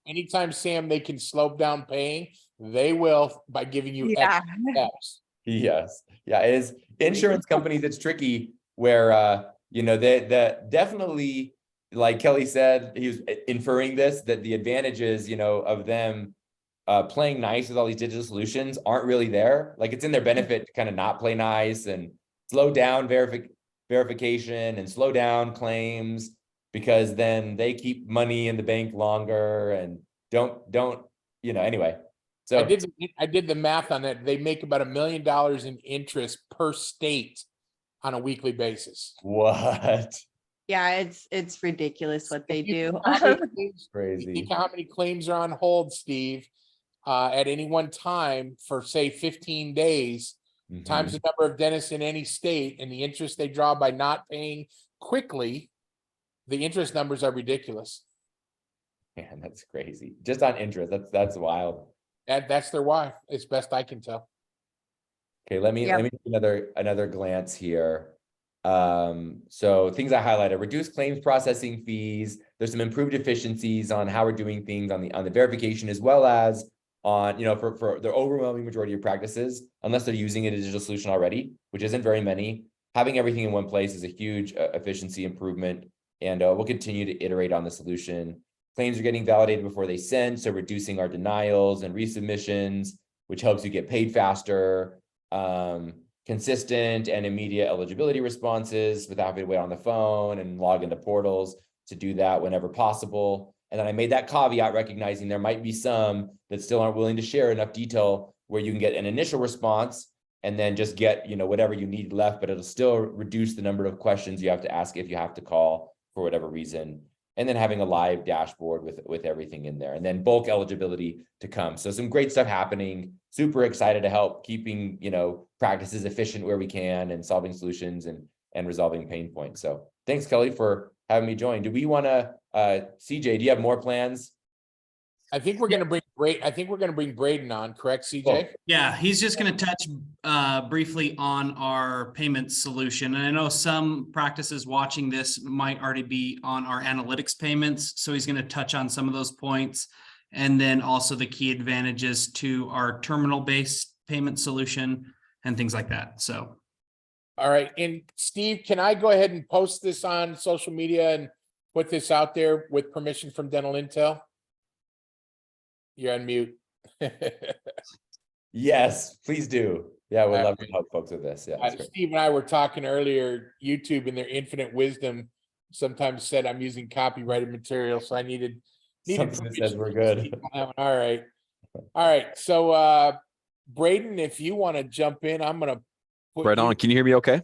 Anytime, Sam, they can slow down paying, they will by giving you Yeah. extra steps. Yes. Yeah, it is insurance companies, it's tricky where they definitely, like Kelly said, he was inferring this, that the advantages, of them playing nice with all these digital solutions aren't really there. Like it's in their benefit to kind of not play nice and slow down verification and slow down claims, because then they keep money in the bank longer and don't anyway. So I did the math on that. They make about $1 million in interest per state on a weekly basis. what? Yeah, it's ridiculous what they do. Crazy. Think how many claims are on hold, Steve, at any one time for say 15 days, Mhm. times the number of dentists in any state, and the interest they draw by not paying quickly. The interest numbers are ridiculous. Man, that's crazy. Just on interest. That's wild. That's their why, as best I can tell. Okay, let me Yep. do another glance here. So things I highlighted: reduced claims processing fees. There's some improved efficiencies on how we're doing things on the verification, as well as on, for the overwhelming majority of practices, unless they're using a digital solution already, which isn't very many. Having everything in one place is a huge efficiency improvement, and we'll continue to iterate on the solution. Claims are getting validated before they send, so reducing our denials and resubmissions, which helps you get paid faster. Consistent and immediate eligibility responses without having to wait on the phone and log into portals to do that whenever possible. And then I made that caveat, recognizing there might be some that still aren't willing to share enough detail where you can get an initial response and then just get, whatever you need left, but it'll still reduce the number of questions you have to ask if you have to call for whatever reason. And then having a live dashboard with everything in there, and then bulk eligibility to come. So some great stuff happening. Super excited to help keeping, practices efficient where we can, and solving solutions and resolving pain points. So thanks, Kelly, for having me join. Do we want to, CJ, do you have more plans? I think we're going to bring Braden on, correct, CJ? Cool. Yeah, he's just going to touch briefly on our payment solution. And I know some practices watching this might already be on our analytics payments. So he's going to touch on some of those points, and then also the key advantages to our terminal-based payment solution and things like that. So. All right. And Steve, can I go ahead and post this on social media and put this out there with permission from Dental Intel? You're on mute. Yes, please do. Yeah, we'd All love to help folks with this. Yeah, that's great. Steve and I were talking earlier, YouTube in their infinite wisdom sometimes said I'm using copyrighted material, so I needed Something that says permission we're from good. Steve on that one. All right. So Braden, if you want to jump in, I'm gonna put Right on. Can you hear me okay?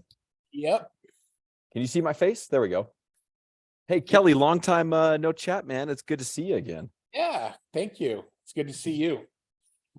Yep. Can you see my face? There we go. Hey, Kelly, long time no chat, man. It's good to see you again. Yeah, thank you. It's good to see you.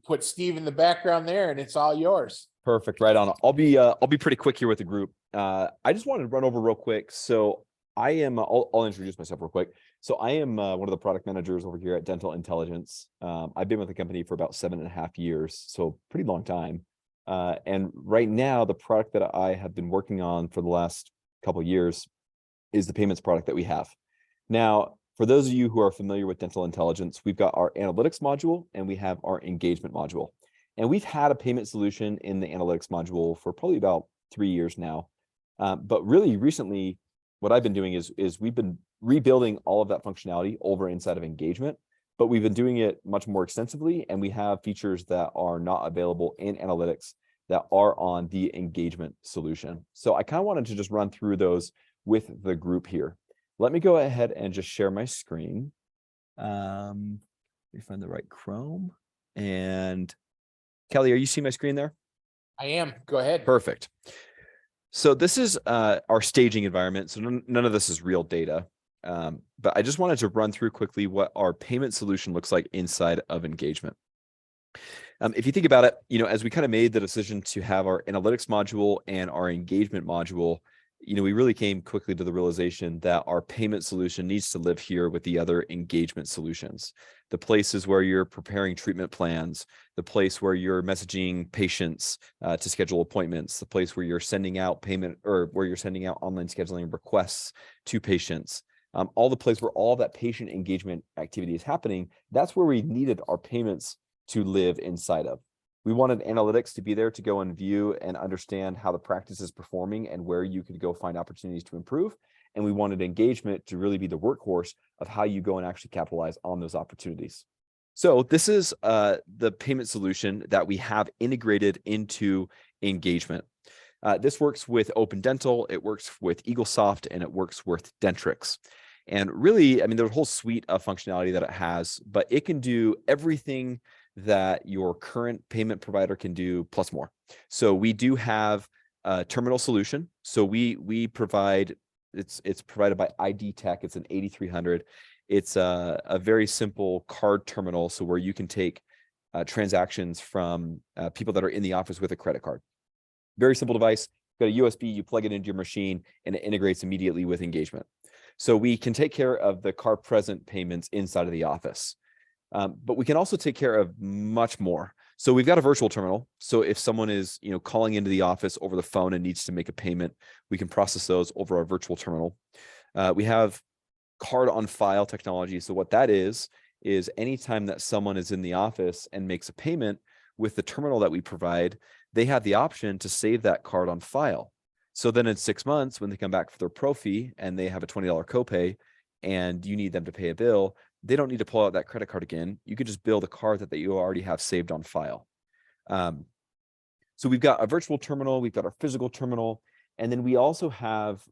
Put Steve in the background there, and it's all yours. Perfect. Right on. I'll be pretty quick here with the group. I just wanted to run over real quick. So I am, I'll introduce myself real quick. So I am one of the product managers over here at Dental Intelligence. I've been with the company for about 7.5 years, so pretty long time. And right now, the product that I have been working on for the last couple of years is the payments product that we have. Now, for those of you who are familiar with Dental Intelligence, we've got our analytics module and we have our engagement module. And we've had a payment solution in the analytics module for probably about 3 years now. But really recently, what I've been doing is we've been rebuilding all of that functionality over inside of engagement, but we've been doing it much more extensively, and we have features that are not available in analytics that are on the engagement solution. So I kind of wanted to just run through those with the group here. Let me go ahead and just share my screen. Let me find the right Chrome. And Kelly, are you seeing my screen there? I am. Go ahead. Perfect. So this is our staging environment. So none of this is real data, but I just wanted to run through quickly what our payment solution looks like inside of engagement. If you think about it, as we kind of made the decision to have our analytics module and our engagement module, we really came quickly to the realization that our payment solution needs to live here with the other engagement solutions. The places where you're preparing treatment plans, the place where you're messaging patients to schedule appointments, the place where you're sending out payment or where you're sending out online scheduling requests to patients, all the place where all that patient engagement activity is happening. That's where we needed our payments to live inside of. We wanted analytics to be there to go and view and understand how the practice is performing and where you could go find opportunities to improve. And we wanted engagement to really be the workhorse of how you go and actually capitalize on those opportunities. So this is the payment solution that we have integrated into engagement. This works with Open Dental, it works with Eaglesoft, and it works with Dentrix. And really, I mean, there's a whole suite of functionality that it has, but it can do everything that your current payment provider can do plus more. So we do have a terminal solution. So we provide, it's provided by ID Tech. It's an 8300. It's a very simple card terminal. So where you can take transactions from people that are in the office with a credit card. Very simple device. Got a USB, you plug it into your machine and it integrates immediately with engagement. So we can take care of the card present payments inside of the office. But we can also take care of much more. So we've got a virtual terminal. So if someone is, calling into the office over the phone and needs to make a payment, we can process those over our virtual terminal. We have card on file technology. So what that is anytime that someone is in the office and makes a payment with the terminal that we provide, they have the option to save that card on file. So then in 6 months, when they come back for their pro fee and they have a $20 copay and you need them to pay a bill, they don't need to pull out that credit card again. You could just bill the card that you already have saved on file. So we've got a virtual terminal, we've got our physical terminal, and then we also have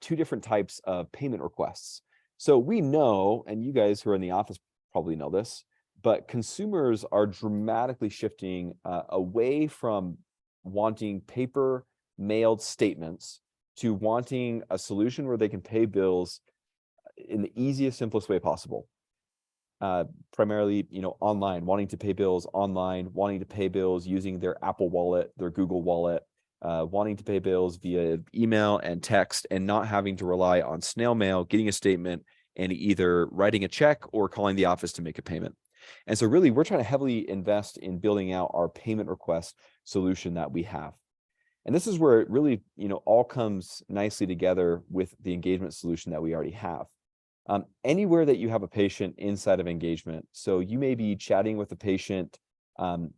2 different types of payment requests. So we know, and you guys who are in the office probably know this, but consumers are dramatically shifting away from wanting paper mailed statements to wanting a solution where they can pay bills in the easiest, simplest way possible. Primarily, online, wanting to pay bills online, wanting to pay bills using their Apple Wallet, their Google Wallet, wanting to pay bills via email and text, and not having to rely on snail mail, getting a statement, and either writing a check or calling the office to make a payment. And so really, we're trying to heavily invest in building out our payment request solution that we have. And this is where it really, all comes nicely together with the engagement solution that we already have. Anywhere that you have a patient inside of engagement, so you may be chatting with a patient, on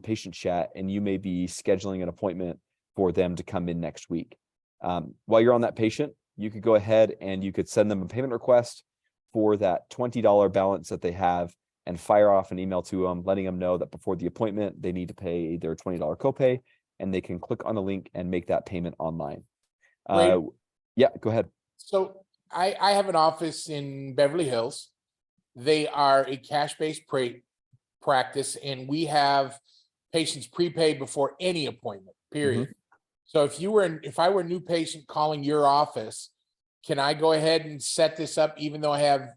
patient chat, and you may be scheduling an appointment for them to come in next week. While you're on that patient, you could go ahead and you could send them a payment request for that $20 balance that they have and fire off an email to them, letting them know that before the appointment, they need to pay their $20 copay, and they can click on the link and make that payment online. Yeah, go ahead. So I have an office in Beverly Hills. They are a cash-based practice, and we have patients prepay before any appointment, period. So if I were a new patient calling your office, can I go ahead and set this up even though I have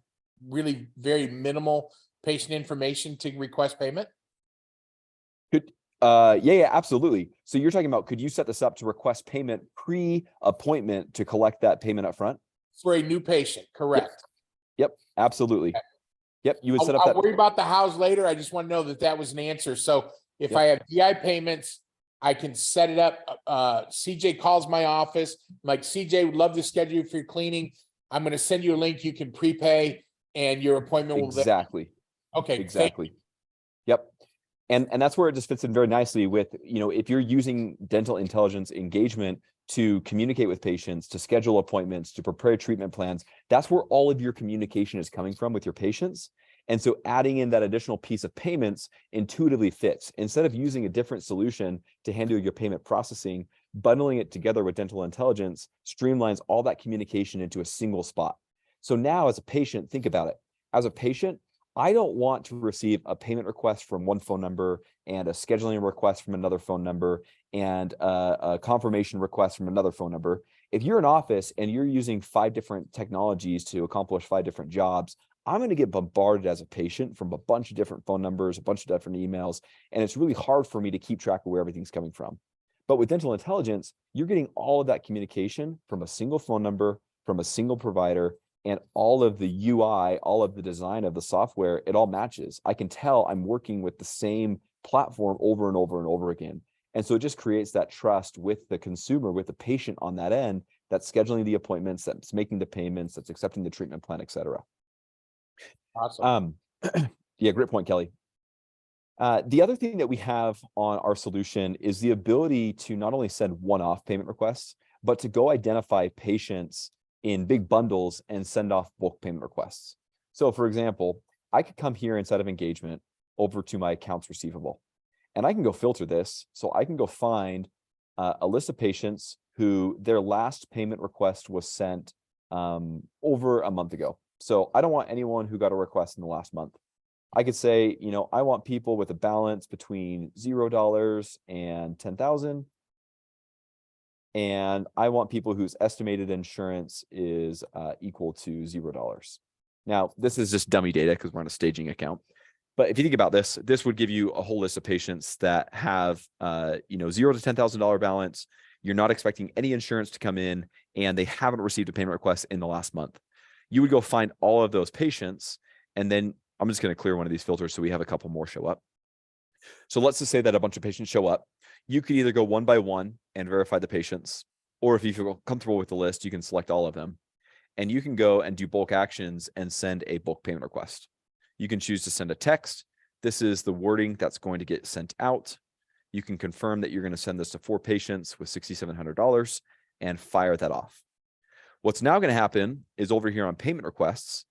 really very minimal patient information to request payment? Yeah, absolutely. So you're talking about, could you set this up to request payment pre-appointment to collect that payment up front? For a new patient, correct? Yep, absolutely. Yep, you would set up I'll that. worry about the house later. I just want to know that that was an answer. So if Yep. I have DI payments, I can set it up. CJ calls my office. I'm like, CJ, would love to schedule you for your cleaning. I'm going to send you a link. You can prepay and your appointment will. Exactly. Okay. Exactly. Yep. And that's where it just fits in very nicely with, if you're using dental intelligence engagement to communicate with patients, to schedule appointments, to prepare treatment plans, that's where all of your communication is coming from with your patients. And so adding in that additional piece of payments intuitively fits. Instead of using a different solution to handle your payment processing, bundling it together with dental intelligence streamlines all that communication into a single spot. So now as a patient, think about it. As a patient, I don't want to receive a payment request from one phone number and a scheduling request from another phone number and a confirmation request from another phone number. If you're an office and you're using 5 different technologies to accomplish 5 different jobs, I'm going to get bombarded as a patient from a bunch of different phone numbers, a bunch of different emails, and it's really hard for me to keep track of where everything's coming from. But with dental intelligence, you're getting all of that communication from a single phone number, from a single provider, and all of the UI, all of the design of the software, it all matches. I can tell I'm working with the same platform over and over and over again. And so it just creates that trust with the consumer, with the patient on that end, that's scheduling the appointments, that's making the payments, that's accepting the treatment plan, et cetera. Awesome. Yeah, great point, Kelly. The other thing that we have on our solution is the ability to not only send one-off payment requests, but to go identify patients in big bundles and send off bulk payment requests. So for example, I could come here inside of engagement over to my accounts receivable, and I can go filter this. So I can go find a list of patients who their last payment request was sent over a month ago. So I don't want anyone who got a request in the last month. I could say, I want people with a balance between $0 and 10,000. And I want people whose estimated insurance is equal to $0. Now, this is just dummy data because we're on a staging account. But if you think about this, this would give you a whole list of patients that have, $0 to $10,000 balance. You're not expecting any insurance to come in, and they haven't received a payment request in the last month. You would go find all of those patients, and then I'm just going to clear one of these filters so we have a couple more show up. So let's just say that a bunch of patients show up. You could either go one by one and verify the patients, or if you feel comfortable with the list, you can select all of them. And you can go and do bulk actions and send a bulk payment request. You can choose to send a text. This is the wording that's going to get sent out. You can confirm that you're going to send this to 4 patients with $6,700 and fire that off. What's now going to happen is over here on payment requests,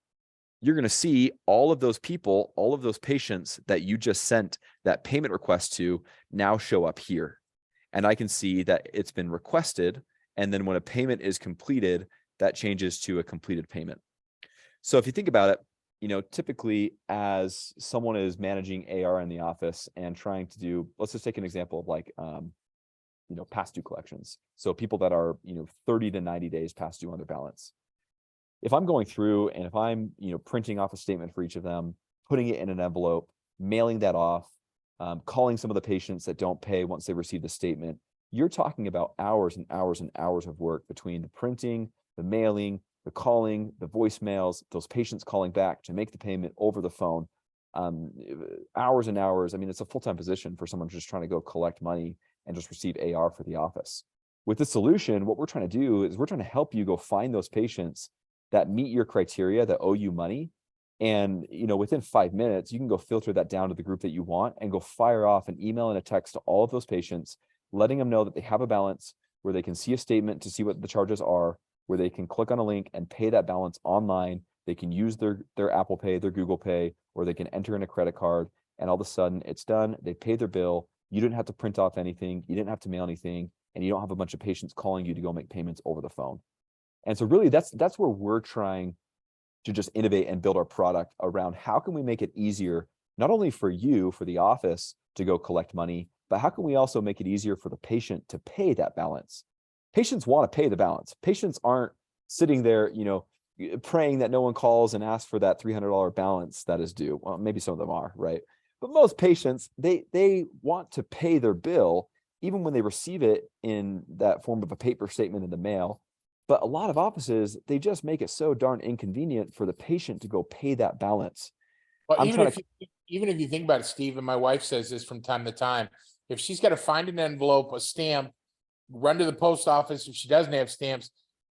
you're going to see all of those people, all of those patients that you just sent that payment request to now show up here. And I can see that it's been requested. And then when a payment is completed, that changes to a completed payment. So if you think about it, typically as someone is managing AR in the office and trying to do, let's just take an example of like, past due collections. So people that are, 30 to 90 days past due on their balance. If I'm going through and if I'm, printing off a statement for each of them, putting it in an envelope, mailing that off, calling some of the patients that don't pay once they receive the statement, you're talking about hours and hours and hours of work between the printing, the mailing, the calling, the voicemails, those patients calling back to make the payment over the phone, hours and hours. I mean, it's a full-time position for someone just trying to go collect money and just receive AR for the office. With this solution, what we're trying to do is we're trying to help you go find those patients that meet your criteria, that owe you money. And, within 5 minutes, you can go filter that down to the group that you want and go fire off an email and a text to all of those patients, letting them know that they have a balance where they can see a statement to see what the charges are, where they can click on a link and pay that balance online. They can use their Apple Pay, their Google Pay, or they can enter in a credit card, and all of a sudden it's done. They pay their bill. You didn't have to print off anything. You didn't have to mail anything, and you don't have a bunch of patients calling you to go make payments over the phone. And so really that's where we're trying to just innovate and build our product around how can we make it easier, not only for you, for the office to go collect money, but how can we also make it easier for the patient to pay that balance? Patients want to pay the balance. Patients aren't sitting there, praying that no one calls and asks for that $300 balance that is due. Well, maybe some of them are, right? But most patients, they want to pay their bill even when they receive it in that form of a paper statement in the mail. But a lot of offices, they just make it so darn inconvenient for the patient to go pay that balance. Well, I'm even trying even if you think about it, Steve, and my wife says this from time to time, if she's got to find an envelope, a stamp, run to the post office, if she doesn't have stamps,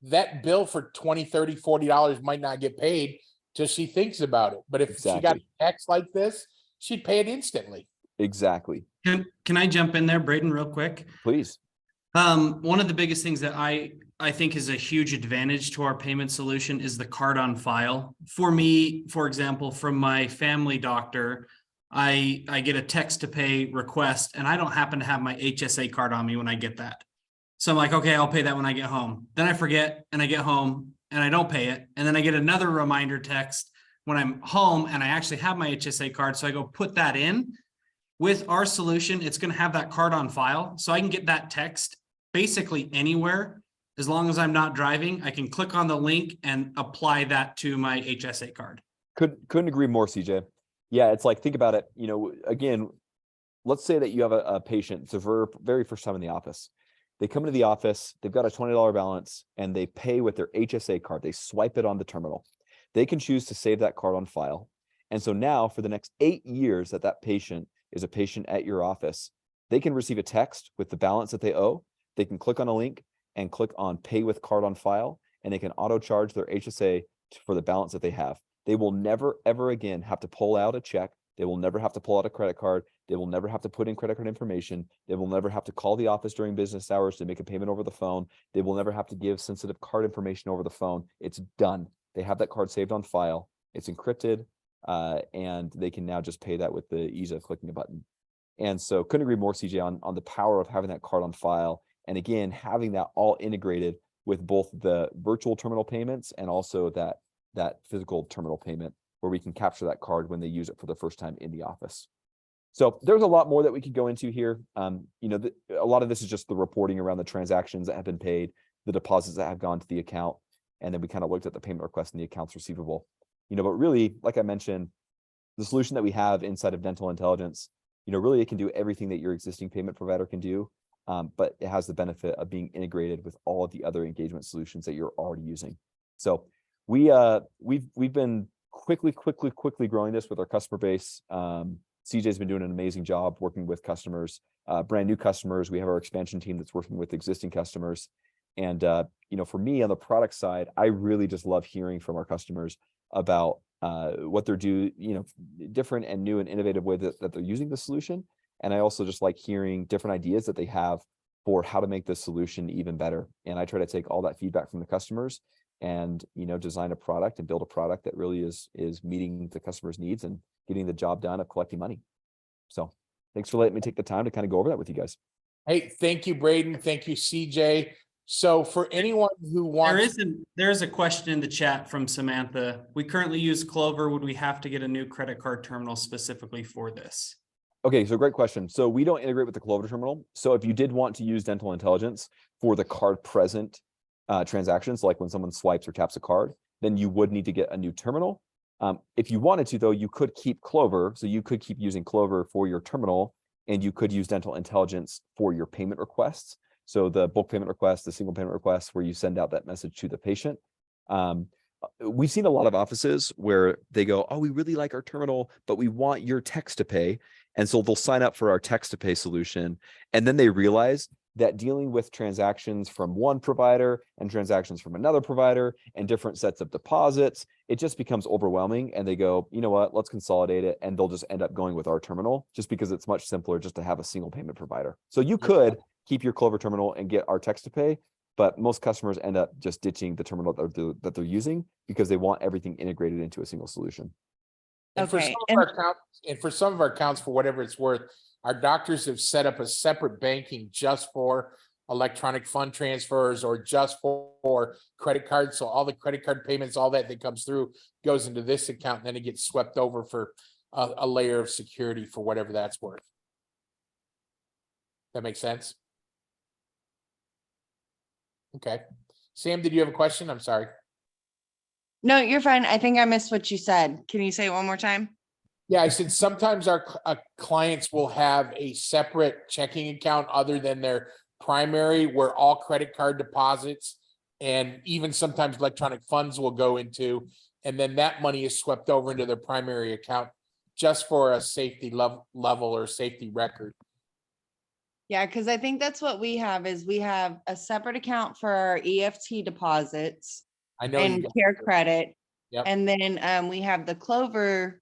that bill for $20, $30, $40 might not get paid till she thinks about it. But if she got a Exactly. text like this, she'd pay it instantly. Exactly. Can I jump in there, Braden, real quick? Please. One of the biggest things that I think is a huge advantage to our payment solution is the card on file. For me, for example, from my family doctor, I get a text to pay request and I don't happen to have my HSA card on me when I get that. So I'm like, okay, I'll pay that when I get home. Then I forget and I get home and I don't pay it. And then I get another reminder text when I'm home and I actually have my HSA card. So I go put that in. With our solution, it's going to have that card on file. So I can get that text basically anywhere. As long as I'm not driving, I can click on the link and apply that to my HSA card. Couldn't agree more, CJ. Yeah, it's like, think about it. You know, again, let's say that you have a patient, it's their very first time in the office. They come into the office, they've got a $20 balance, and they pay with their HSA card. They swipe it on the terminal. They can choose to save that card on file. And so now for the next 8 years that patient is a patient at your office, they can receive a text with the balance that they owe. They can click on a link and click on pay with card on file, and they can auto charge their HSA for the balance that they have. They will never, ever again have to pull out a check. They will never have to pull out a credit card. They will never have to put in credit card information. They will never have to call the office during business hours to make a payment over the phone. They will never have to give sensitive card information over the phone. It's done. They have that card saved on file. It's encrypted, and they can now just pay that with the ease of clicking a button. And so couldn't agree more, CJ, on the power of having that card on file. And again, having that all integrated with both the virtual terminal payments and also that physical terminal payment where we can capture that card when they use it for the first time in the office. So there's a lot more that we could go into here. You know, a lot of this is just the reporting around the transactions that have been paid, the deposits that have gone to the account, and then we kind of looked at the payment request and the accounts receivable. You know, but really, like I mentioned, the solution that we have inside of Dental Intelligence, you know, really it can do everything that your existing payment provider can do, but it has the benefit of being integrated with all of the other engagement solutions that you're already using. So we've been quickly growing this with our customer base. CJ's been doing an amazing job working with customers, brand new customers. We have our expansion team that's working with existing customers. And, you know, for me on the product side, I really just love hearing from our customers about what they're doing, you know, different and new and innovative way that they're using the solution. And I also just like hearing different ideas that they have for how to make this solution even better. And I try to take all that feedback from the customers and, you know, design a product and build a product that really is meeting the customer's needs and getting the job done of collecting money. So thanks for letting me take the time to kind of go over that with you guys. Hey, thank you, Braden. Thank you, CJ. So for anyone who wants, There is a question in the chat from Samantha. We currently use Clover. Would we have to get a new credit card terminal specifically for this? Okay, so great question. So we don't integrate with the Clover terminal. So if you did want to use Dental Intelligence for the card present transactions, like when someone swipes or taps a card, then you would need to get a new terminal. If you wanted to, though, you could keep Clover. So you could keep using Clover for your terminal, and you could use Dental Intelligence for your payment requests. So the bulk payment request, the single payment request, where you send out that message to the patient. We've seen a lot of offices where they go, oh, we really like our terminal, but we want your text to pay. And so they'll sign up for our text to pay solution. And then they realize that dealing with transactions from one provider and transactions from another provider and different sets of deposits, it just becomes overwhelming. And they go, you know what, let's consolidate it. And they'll just end up going with our terminal just because it's much simpler just to have a single payment provider. So you could keep your Clover terminal and get our text to pay, but most customers end up just ditching the terminal that they're using because they want everything integrated into a single solution. and for some of our accounts, for some of our accounts, for whatever it's worth, our doctors have set up a separate banking just for electronic fund transfers or just for credit cards. So all the credit card payments, all that comes through goes into this account, and then it gets swept over for a layer of security for whatever that's worth. That makes sense? Okay. Sam, did you have a question? I'm sorry. No, you're fine. I think I missed what you said. Can you say it one more time? Yeah, I said sometimes our clients will have a separate checking account other than their primary, where all credit card deposits and even sometimes electronic funds will go into, and then that money is swept over into their primary account just for a safety level or safety record. Yeah, because I think that's what we have is we have a separate account for our EFT deposits I know you and guys care do. credit. Yep. And then we have the Clover.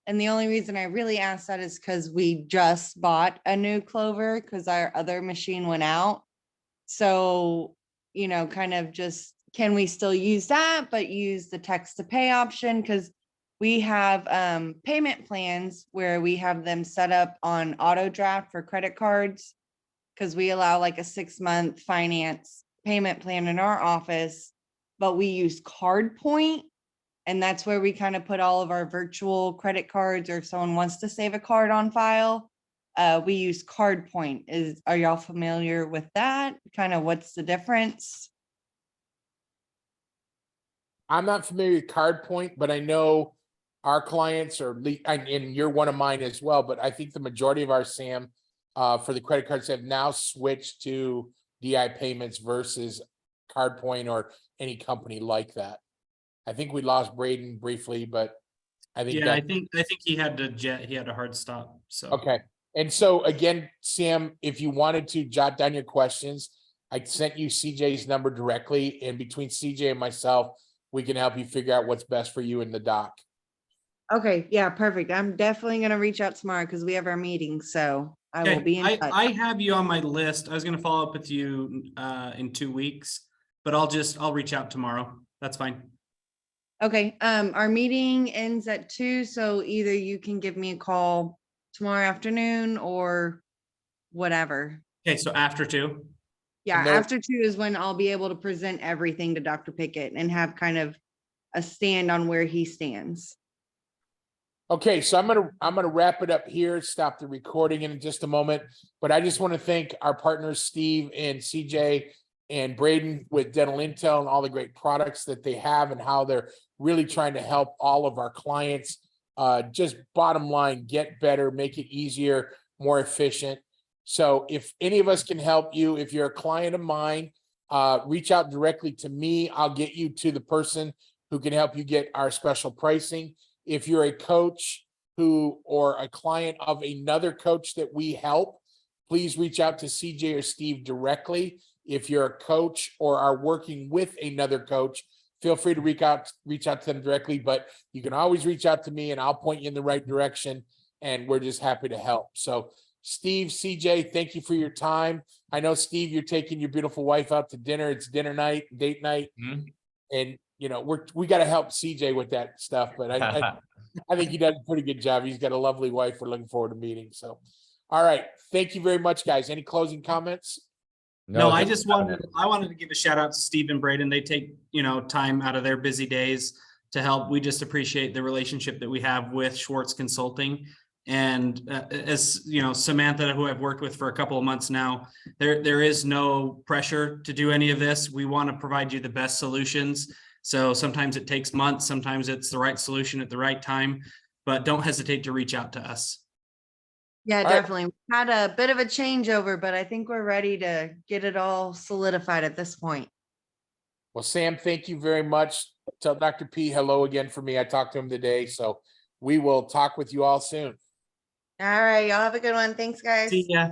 And the only reason I really asked that is because we just bought a new Clover because our other machine went out. So, you know, kind of just, can we still use that, but use the text to pay option? Because we have payment plans where we have them set up on auto draft for credit cards. Because we allow like a 6-month finance payment plan in our office, but we use CardPoint. And that's where we kind of put all of our virtual credit cards, or if someone wants to save a card on file. We use CardPoint. Are y'all familiar with that? Kind of what's the difference? I'm not familiar with CardPoint, but I know our clients and you're one of mine as well, but I think the majority of our SAM for the credit cards have now switched to DI payments versus CardPoint or any company like that. I think we lost Braden briefly, but I think Yeah, I think he had a hard stop. So okay. And so again, Sam, if you wanted to jot down your questions, I sent you CJ's number directly, and between CJ and myself, we can help you figure out what's best for you in the doc. Okay, yeah, perfect. I'm definitely gonna reach out tomorrow because we have our meeting, so I will be in touch. I have you on my list. I was gonna follow up with you in 2 weeks, but I'll reach out tomorrow. That's fine. Okay, our meeting ends at 2, so either you can give me a call tomorrow afternoon or whatever. Okay, so after 2. Yeah, And there- after 2 is when I'll be able to present everything to Dr. Pickett and have kind of a stand on where he stands. Okay, so I'm gonna wrap it up here, stop the recording in just a moment, but I just want to thank our partners, Steve and CJ and Braden with Dental Intel and all the great products that they have and how they're really trying to help all of our clients. Just bottom line, get better, make it easier, more efficient. So if any of us can help you, if you're a client of mine, reach out directly to me. I'll get you to the person who can help you get our special pricing. If you're a coach or a client of another coach that we help, please reach out to CJ or Steve directly. If you're a coach or are working with another coach, feel free to reach out to them directly, but you can always reach out to me and I'll point you in the right direction, and we're just happy to help. So Steve, CJ, thank you for your time. I know, Steve, you're taking your beautiful wife out to dinner. It's dinner night, date night. And you know, we got to help CJ with that stuff, but I think he does a pretty good job. He's got a lovely wife we're looking forward to meeting. So, all right. Thank you very much, guys. Any closing comments? No, I wanted to give a shout out to Steve and Braden. They take, time out of their busy days to help. We just appreciate the relationship that we have with Schwartz Consulting. And as you know, Samantha, who I've worked with for a couple of months now, there is no pressure to do any of this. We want to provide you the best solutions. So sometimes it takes months, sometimes it's the right solution at the right time, but don't hesitate to reach out to us. Yeah, All right. definitely. We had a bit of a changeover, but I think we're ready to get it all solidified at this point. Well, Sam, thank you very much. Tell Dr. P hello again for me. I talked to him today, so we will talk with you all soon. All right, y'all have a good one. Thanks, guys. See ya.